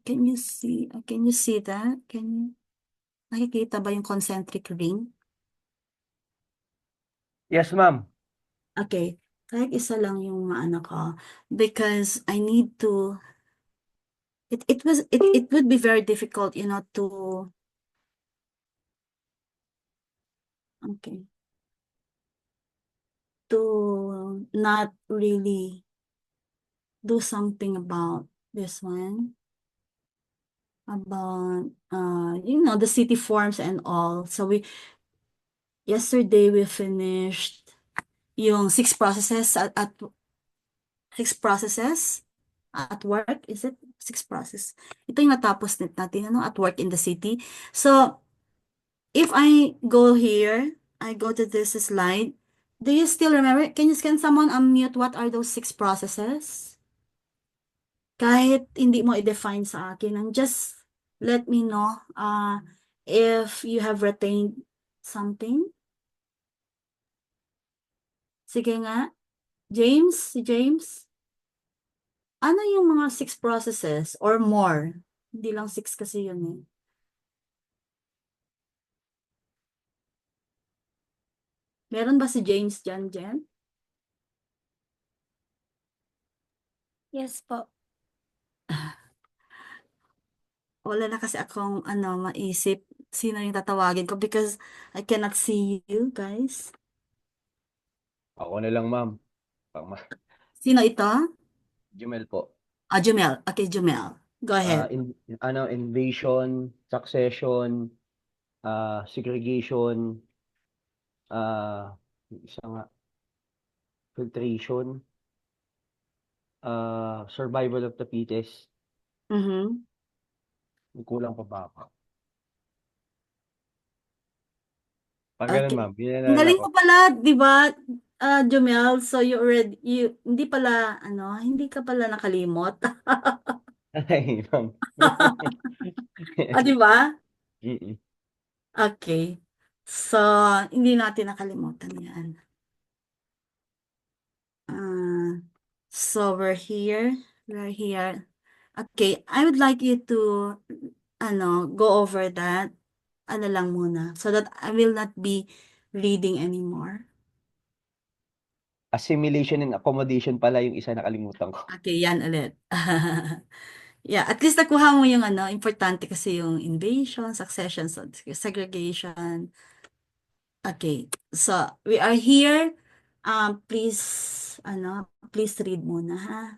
Can you see that? Nakikita ba yung concentric ring?
Yes, ma'am.
Okay. Kahit isa lang yung maano ko. Because I need to, it would be very difficult, okay, to not really do something about this one. About, the city forms and all. So yesterday we finished yung 6 processes at 6 processes at work. Is it 6 process? Ito yung natapos natin, at work in the city. So, if I go here, I go to this slide. Do you still remember? Can someone unmute what are those 6 processes? Kahit hindi mo i-define sa akin, and just let me know if you have retained something. Sige nga. James, si James. Ano yung mga 6 processes or more? Hindi lang 6 kasi yun eh. Meron ba si James dyan, Jen?
Yes po.
Wala na kasi akong maisip sino yung tatawagin ko because I cannot see you guys.
Ako na lang, ma'am.
Sino ito?
Jumel po.
Jumel. Okay, Jumel. Go ahead.
Invasion, succession, segregation, isa nga, filtration, survival of the fittest.
Mhm.
May kulang pa ba ako? Pag ganun,
Okay.
ma'am. Yun
Ang
na
galing
ako.
mo pala, 'di ba? Jumel, so hindi ka pala nakalimot.
Ay, ma'am.
'Di ba?
Mm-mm.
Okay. So, hindi natin nakalimutan 'yan. So we're here. Okay, I would like you to go over that lang muna so that I will not be reading anymore.
Assimilation and accommodation pala yung isa nakalimutan ko.
Okay, yan ulit. Yeah, at least nakuha mo yung importante kasi yung invasion, succession, segregation. Okay, so we are here. Please read muna ha.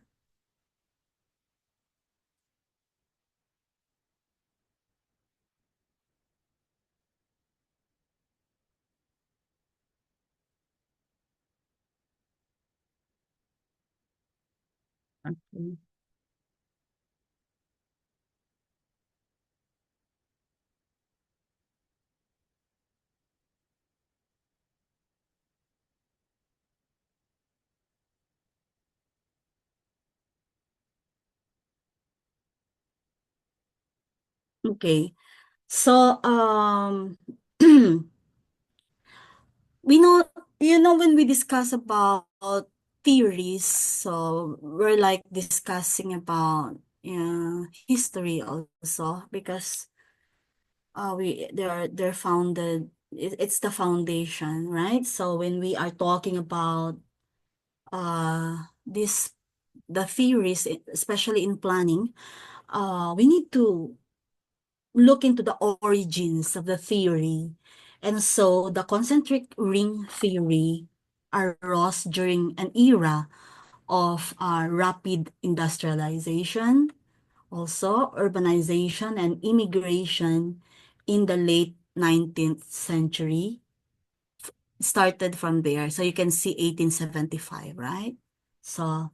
Okay. Okay. So, we know, when we discuss about theories, so we're like discussing about history also, because they're founded, it's the foundation, right? So when we are talking about this the theories, especially in planning, we need to look into the origins of the theory. And so the concentric ring theory arose during an era of rapid industrialization, also urbanization and immigration in the late 19th century. Started from there. So you can see 1875, right? So,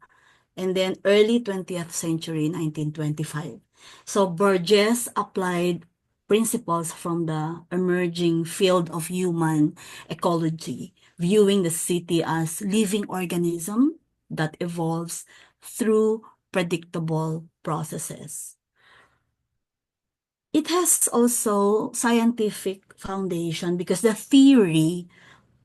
and then early 20th century, 1925. So Burgess applied principles from the emerging field of human ecology, viewing the city as living organism that evolves through predictable processes. It has also scientific foundation because the theory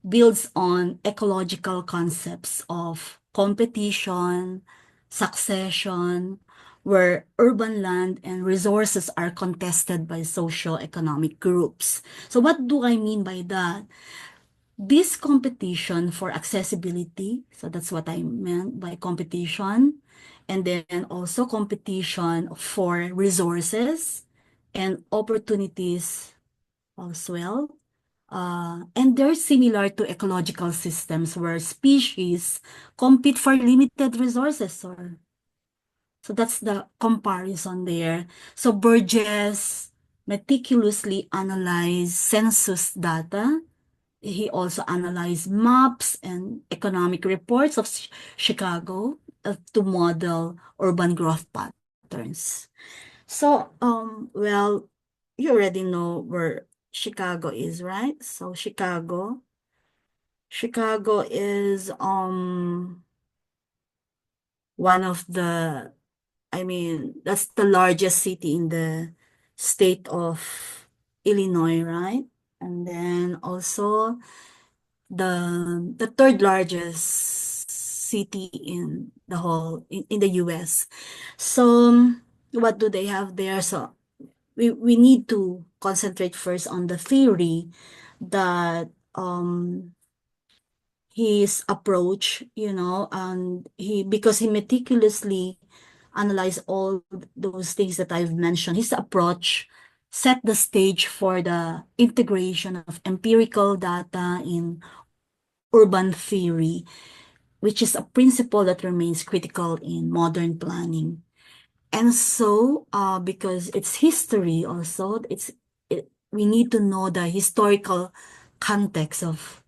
builds on ecological concepts of competition, succession, where urban land and resources are contested by socio-economic groups. So what do I mean by that? This competition for accessibility, so that's what I meant by competition, and then also competition for resources and opportunities as well. And they're similar to ecological systems where species compete for limited resources. So that's the comparison there. So Burgess meticulously analyzed census data. He also analyzed maps and economic reports of Chicago to model urban growth patterns. So, well, you already know where Chicago is, right? So Chicago is one of the, I mean, that's the largest city in the state of Illinois, right? And then also the third largest city in the whole in the US. So what do they have there? So we need to concentrate first on the theory that his approach, and because he meticulously analyzed all those things that I've mentioned, his approach set the stage for the integration of empirical data in urban theory, which is a principle that remains critical in modern planning. And so, because it's history also, we need to know the historical context of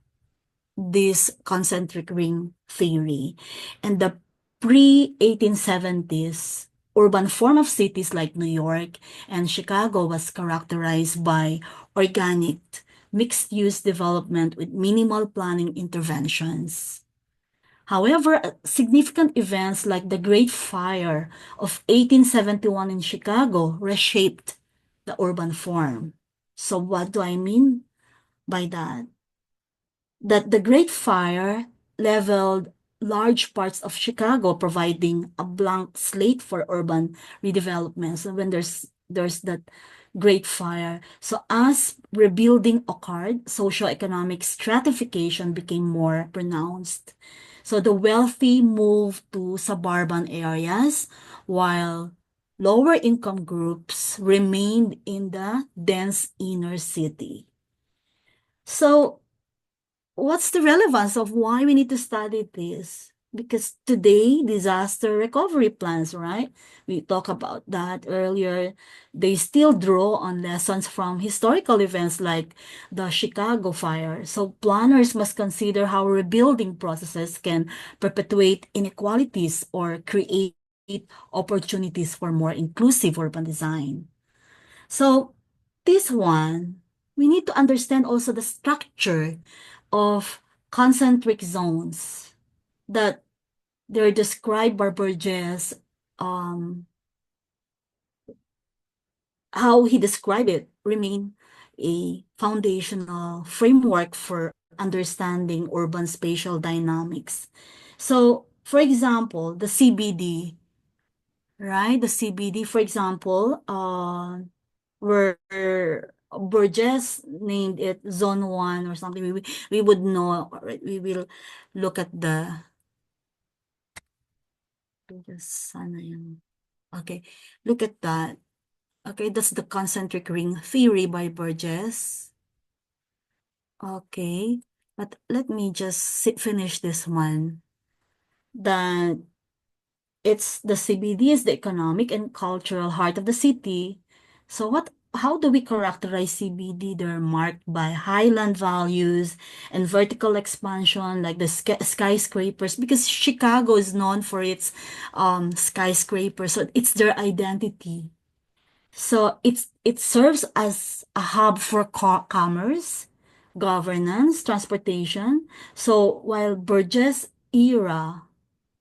this concentric ring theory. And the pre-1870s urban form of cities like New York and Chicago was characterized by organic, mixed-use development with minimal planning interventions. However, significant events like the Great Fire of 1871 in Chicago reshaped the urban form. So what do I mean by that? That the Great Fire leveled large parts of Chicago, providing a blank slate for urban redevelopment. So when there's that Great Fire, so as rebuilding occurred, socioeconomic stratification became more pronounced. So the wealthy moved to suburban areas, while lower income groups remained in the dense inner city. So what's the relevance of why we need to study this? Because today, disaster recovery plans, right? We talked about that earlier. They still draw on lessons from historical events like the Chicago fire. So planners must consider how rebuilding processes can perpetuate inequalities or create opportunities for more inclusive urban design. So this one, we need to understand also the structure of concentric zones that they're described by Burgess how he described it remain a foundational framework for understanding urban spatial dynamics. So, for example, the CBD, right? The CBD, for example, where Burgess named it Zone 1 or something, we would know, right? We will look at the sana yun. Okay, look at that. Okay, that's the concentric ring theory by Burgess. Okay, but let me just finish this one. That it's the CBD is the economic and cultural heart of the city. So how do we characterize CBD? They're marked by highland values and vertical expansion, like the skyscrapers, because Chicago is known for its skyscrapers. So it's their identity. So it serves as a hub for commerce, governance, transportation. So while Burgess era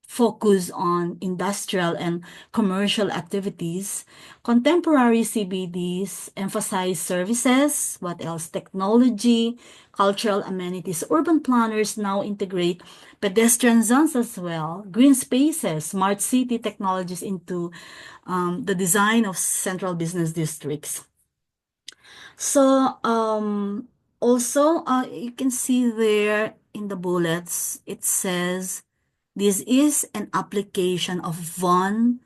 focus on industrial and commercial activities, contemporary CBDs emphasize services, what else? Technology, cultural amenities. Urban planners now integrate pedestrian zones as well, green spaces, smart city technologies into the design of central business districts. So, also, you can see there in the bullets, it says this is an application of von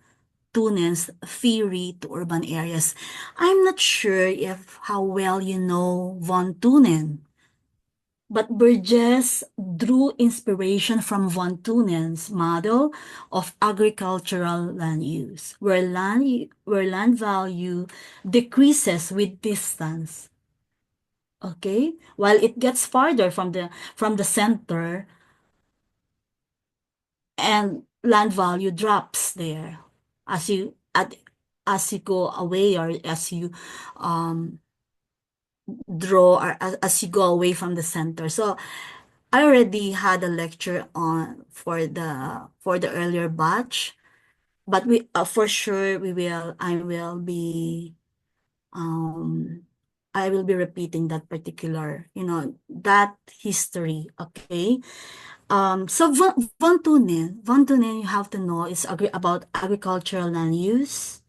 Thunen's theory to urban areas. I'm not sure if how well you know von Thunen, but Burgess drew inspiration from von Thunen's model of agricultural land use, where land value decreases with distance. Okay, while it gets farther from the center, and land value drops there as you go away, or as you um draw, or as you go away from the center. So I already had a lecture on for the earlier batch, but we for sure um I will be repeating that particular, that history. Okay. So Von Tunen, you have to know, is about agricultural land use.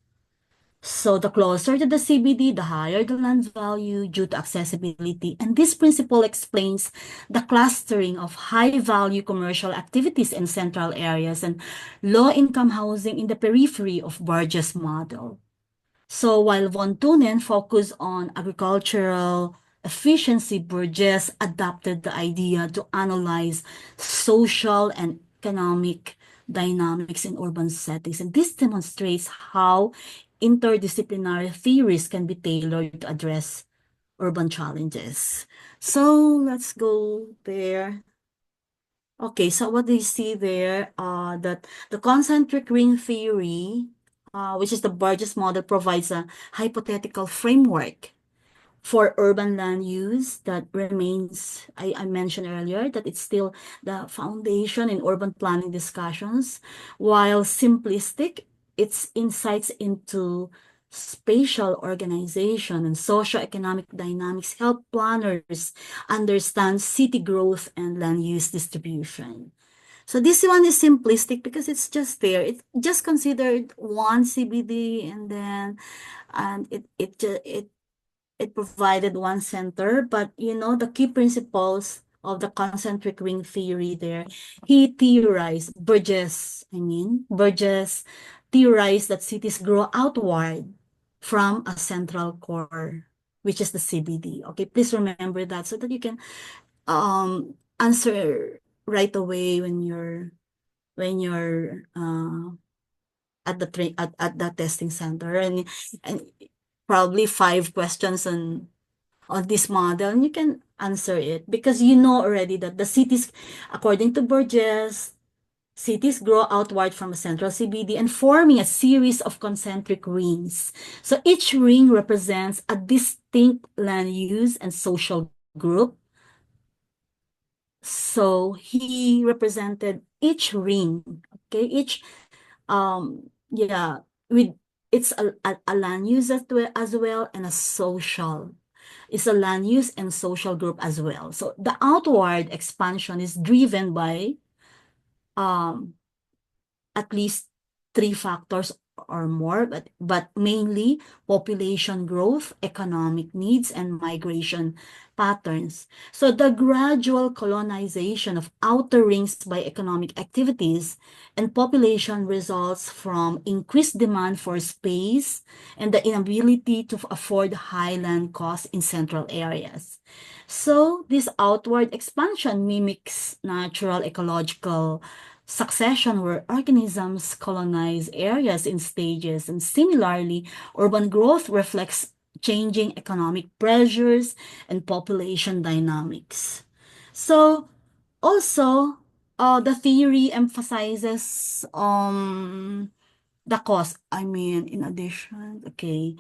So the closer to the CBD, the higher the land value due to accessibility. And this principle explains the clustering of high-value commercial activities in central areas and low-income housing in the periphery of Burgess' model. So while Von Thunen focused on agricultural efficiency, Burgess adopted the idea to analyze social and economic dynamics in urban settings. And this demonstrates how interdisciplinary theories can be tailored to address urban challenges. So let's go there. Okay, so what do you see there? That the concentric ring theory, which is the Burgess model, provides a hypothetical framework for urban land use that remains, I mentioned earlier, that it's still the foundation in urban planning discussions. While simplistic, its insights into spatial organization and socioeconomic dynamics help planners understand city growth and land use distribution. So this one is simplistic because it's just there. It just considered one CBD, and it provided one center, but the key principles of the concentric ring theory there, Burgess theorized that cities grow outward from a central core, which is the CBD. Okay, please remember that so that you can answer right away when you're at the testing center, and probably 5 questions on this model, and you can answer it because you know already that the cities, according to Burgess, cities grow outward from a central CBD and forming a series of concentric rings. So each ring represents a distinct land use and social group. So he represented each ring, okay, yeah, with it's a land use as well, and a social. It's a land use and social group as well. So the outward expansion is driven by um at least 3 factors or more, but mainly population growth, economic needs, and migration patterns. So the gradual colonization of outer rings by economic activities and population results from increased demand for space and the inability to afford high land costs in central areas. So this outward expansion mimics natural ecological succession where organisms colonize areas in stages, and similarly, urban growth reflects changing economic pressures and population dynamics. So also, the theory emphasizes the cost. I mean, in addition, okay,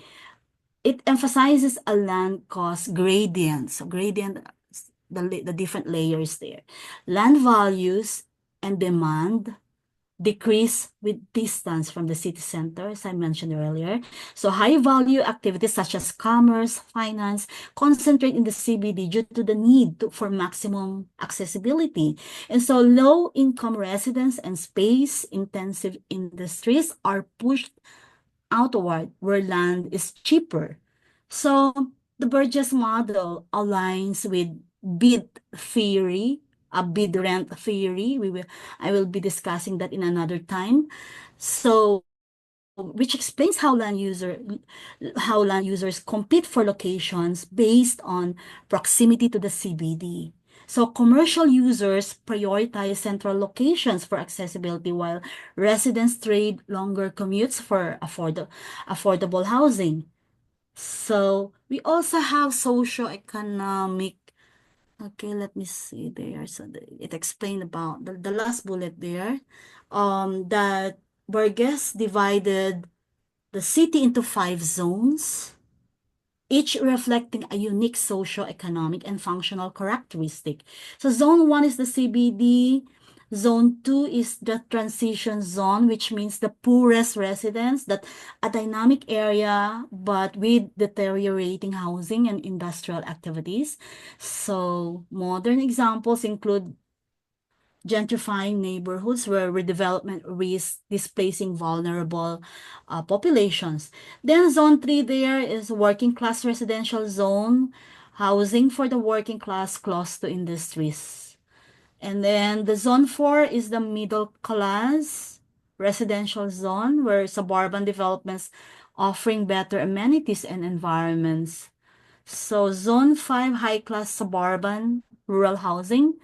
it emphasizes a land cost gradient. So gradient, the different layers there. Land values and demand decrease with distance from the city center, as I mentioned earlier. So high value activities such as commerce, finance, concentrate in the CBD due to the need for maximum accessibility. And so low income residents and space intensive industries are pushed outward where land is cheaper. So the Burgess model aligns with bid theory, a bid rent theory. I will be discussing that in another time. So which explains how land users compete for locations based on proximity to the CBD. So commercial users prioritize central locations for accessibility while residents trade longer commutes for affordable housing. So we also have socioeconomic. Okay, let me see there. So it explained about the last bullet there. That Burgess divided the city into 5 zones, each reflecting a unique socio-economic and functional characteristic. So zone 1 is the CBD, zone 2 is the transition zone, which means the poorest residents, that a dynamic area, but with deteriorating housing and industrial activities. So modern examples include gentrifying neighborhoods where redevelopment risks displacing vulnerable populations. Then zone 3 there is working class residential zone, housing for the working class close to industries. And then the zone 4 is the middle class residential zone where suburban developments offering better amenities and environments. So zone 5, high class suburban rural housing.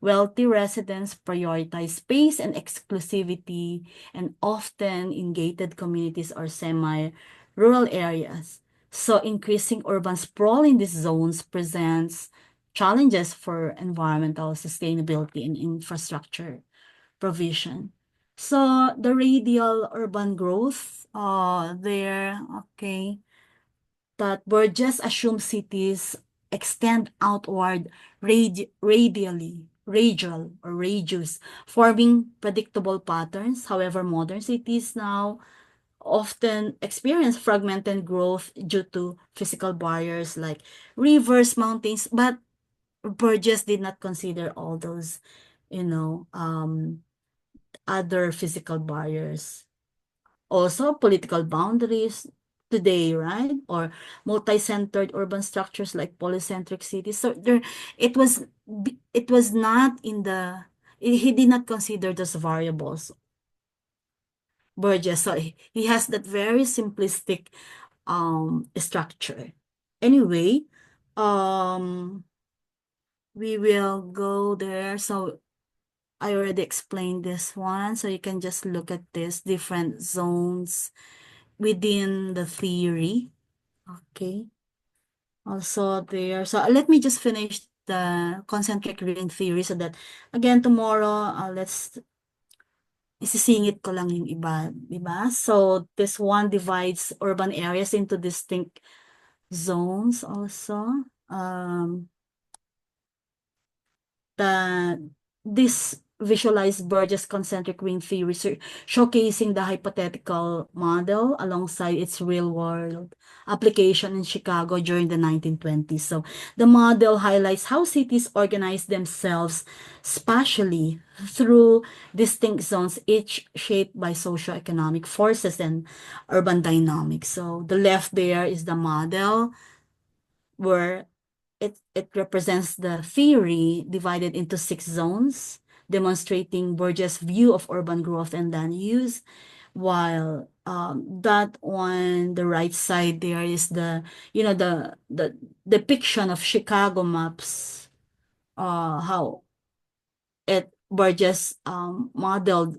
Wealthy residents prioritize space and exclusivity, and often in gated communities or semi-rural areas. So increasing urban sprawl in these zones presents challenges for environmental sustainability and infrastructure provision. So the radial urban growth there, okay, that Burgess assumed cities extend outward radial or radius, forming predictable patterns. However, modern cities now often experience fragmented growth due to physical barriers like rivers, mountains, but Burgess did not consider all those, other physical barriers. Also, political boundaries today, right? Or multi-centered urban structures like polycentric cities. So it was not in the, he did not consider those variables, Burgess. So he has that very simplistic structure. Anyway, we will go there. So I already explained this one, so you can just look at this different zones within the theory. Okay. Also there. So let me just finish the concentric ring theory so that again tomorrow let's isisingit ko lang yung iba, di ba? So this one divides urban areas into distinct zones also. This visualize Burgess' concentric ring theory, showcasing the hypothetical model alongside its real-world application in Chicago during the 1920s. So the model highlights how cities organize themselves spatially through distinct zones, each shaped by socioeconomic forces and urban dynamics. So the left there is the model where it represents the theory divided into 6 zones, demonstrating Burgess' view of urban growth and land use, while that on the right side there is the depiction of Chicago maps, how Burgess modeled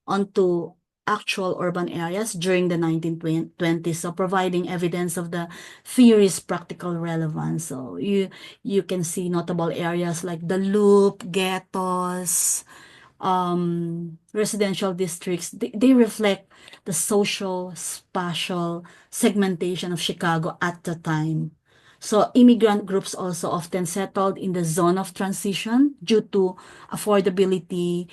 onto actual urban areas during the 1920s, so providing evidence of the theory's practical relevance. So you can see notable areas like the Loop, ghettos, residential districts. They reflect the social spatial segmentation of Chicago at the time. So immigrant groups also often settled in the zone of transition due to affordability,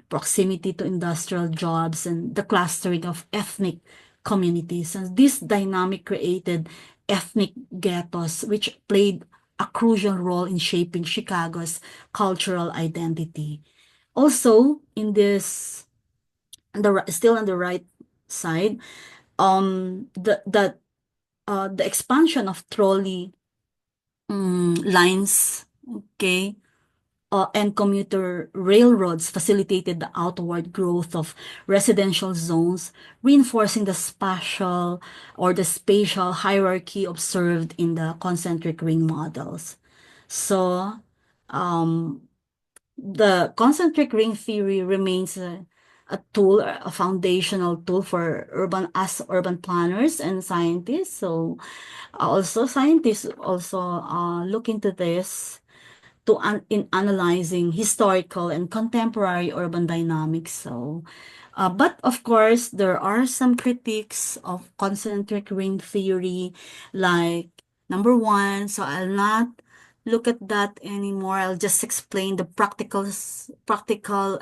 proximity to industrial jobs, and the clustering of ethnic communities. And this dynamic created ethnic ghettos, which played a crucial role in shaping Chicago's cultural identity. Also, in this, still on the right side, the expansion of trolley lines, okay, and commuter railroads facilitated the outward growth of residential zones, reinforcing the spatial hierarchy observed in the concentric ring models. So, the concentric ring theory remains a tool, a foundational tool for urban planners and scientists. So also scientists also look into this in analyzing historical and contemporary urban dynamics. So, but of course, there are some critiques of concentric ring theory, like number one. So I'll not look at that anymore. I'll just explain the practical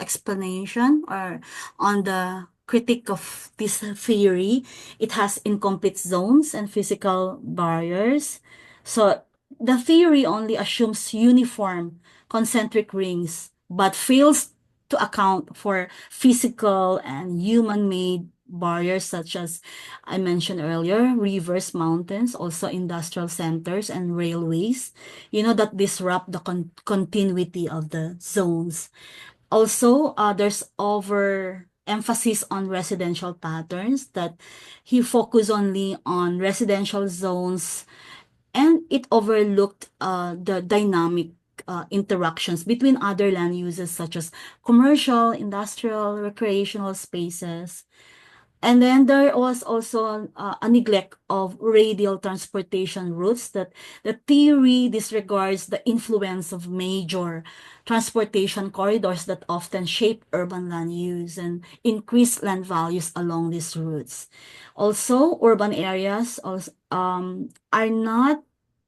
explanation or on the critique of this theory. It has incomplete zones and physical barriers. So the theory only assumes uniform concentric rings, but fails to account for physical and human-made barriers such as I mentioned earlier, rivers, mountains, also industrial centers and railways, that disrupt the continuity of the zones. Also, there's overemphasis on residential patterns, that he focused only on residential zones, and it overlooked the dynamic interactions between other land uses such as commercial, industrial, recreational spaces. And then there was also a neglect of radial transportation routes, that the theory disregards the influence of major transportation corridors that often shape urban land use and increase land values along these routes. Also, urban areas also, are not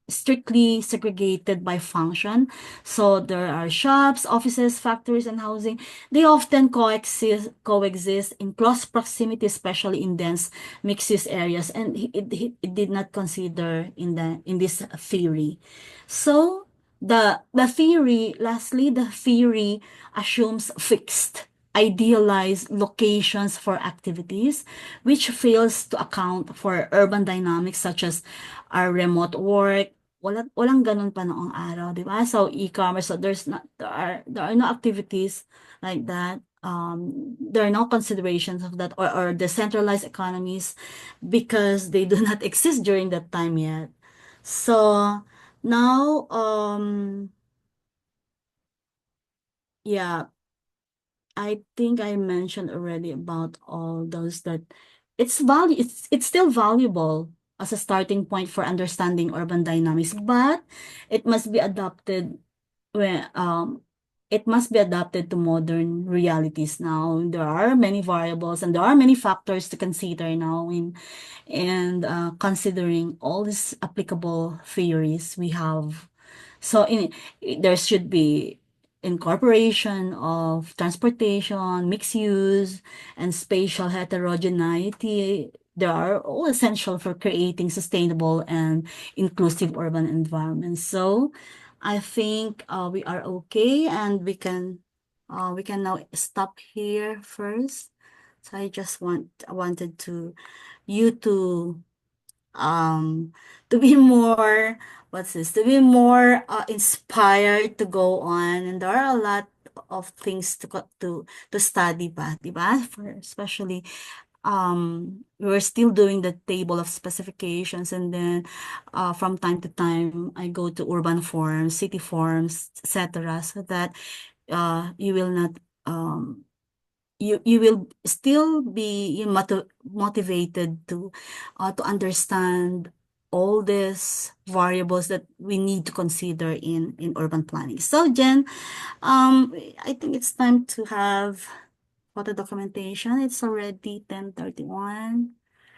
strictly segregated by function. So there are shops, offices, factories, and housing. They often coexist in close proximity, especially in dense mixed-use areas, and it did not consider in this theory. So lastly, the theory assumes fixed, idealized locations for activities, which fails to account for urban dynamics such as our remote work. Walang ganun pa noong araw, di ba? So e-commerce, so there are no activities like that. There are no considerations of that, or decentralized economies, because they do not exist during that time yet. So now, yeah, I think I mentioned already about all those, that it's still valuable as a starting point for understanding urban dynamics, but it must be adapted when it must be adapted to modern realities now. There are many variables and there are many factors to consider now in and considering all these applicable theories we have. So there should be incorporation of transportation, mixed use, and spatial heterogeneity, they are all essential for creating sustainable and inclusive urban environments. So I think we are okay, and we can now stop here first. So I wanted you to be more, to be more inspired to go on. And there are a lot of things to study pa, di ba? For especially we're still doing the table of specifications, and then from time to time I go to urban forms, city forms, etc., so that you will not you will still be motivated to understand all these variables that we need to consider in urban planning. So Jen, I think it's time to have photo documentation. It's already 10:31.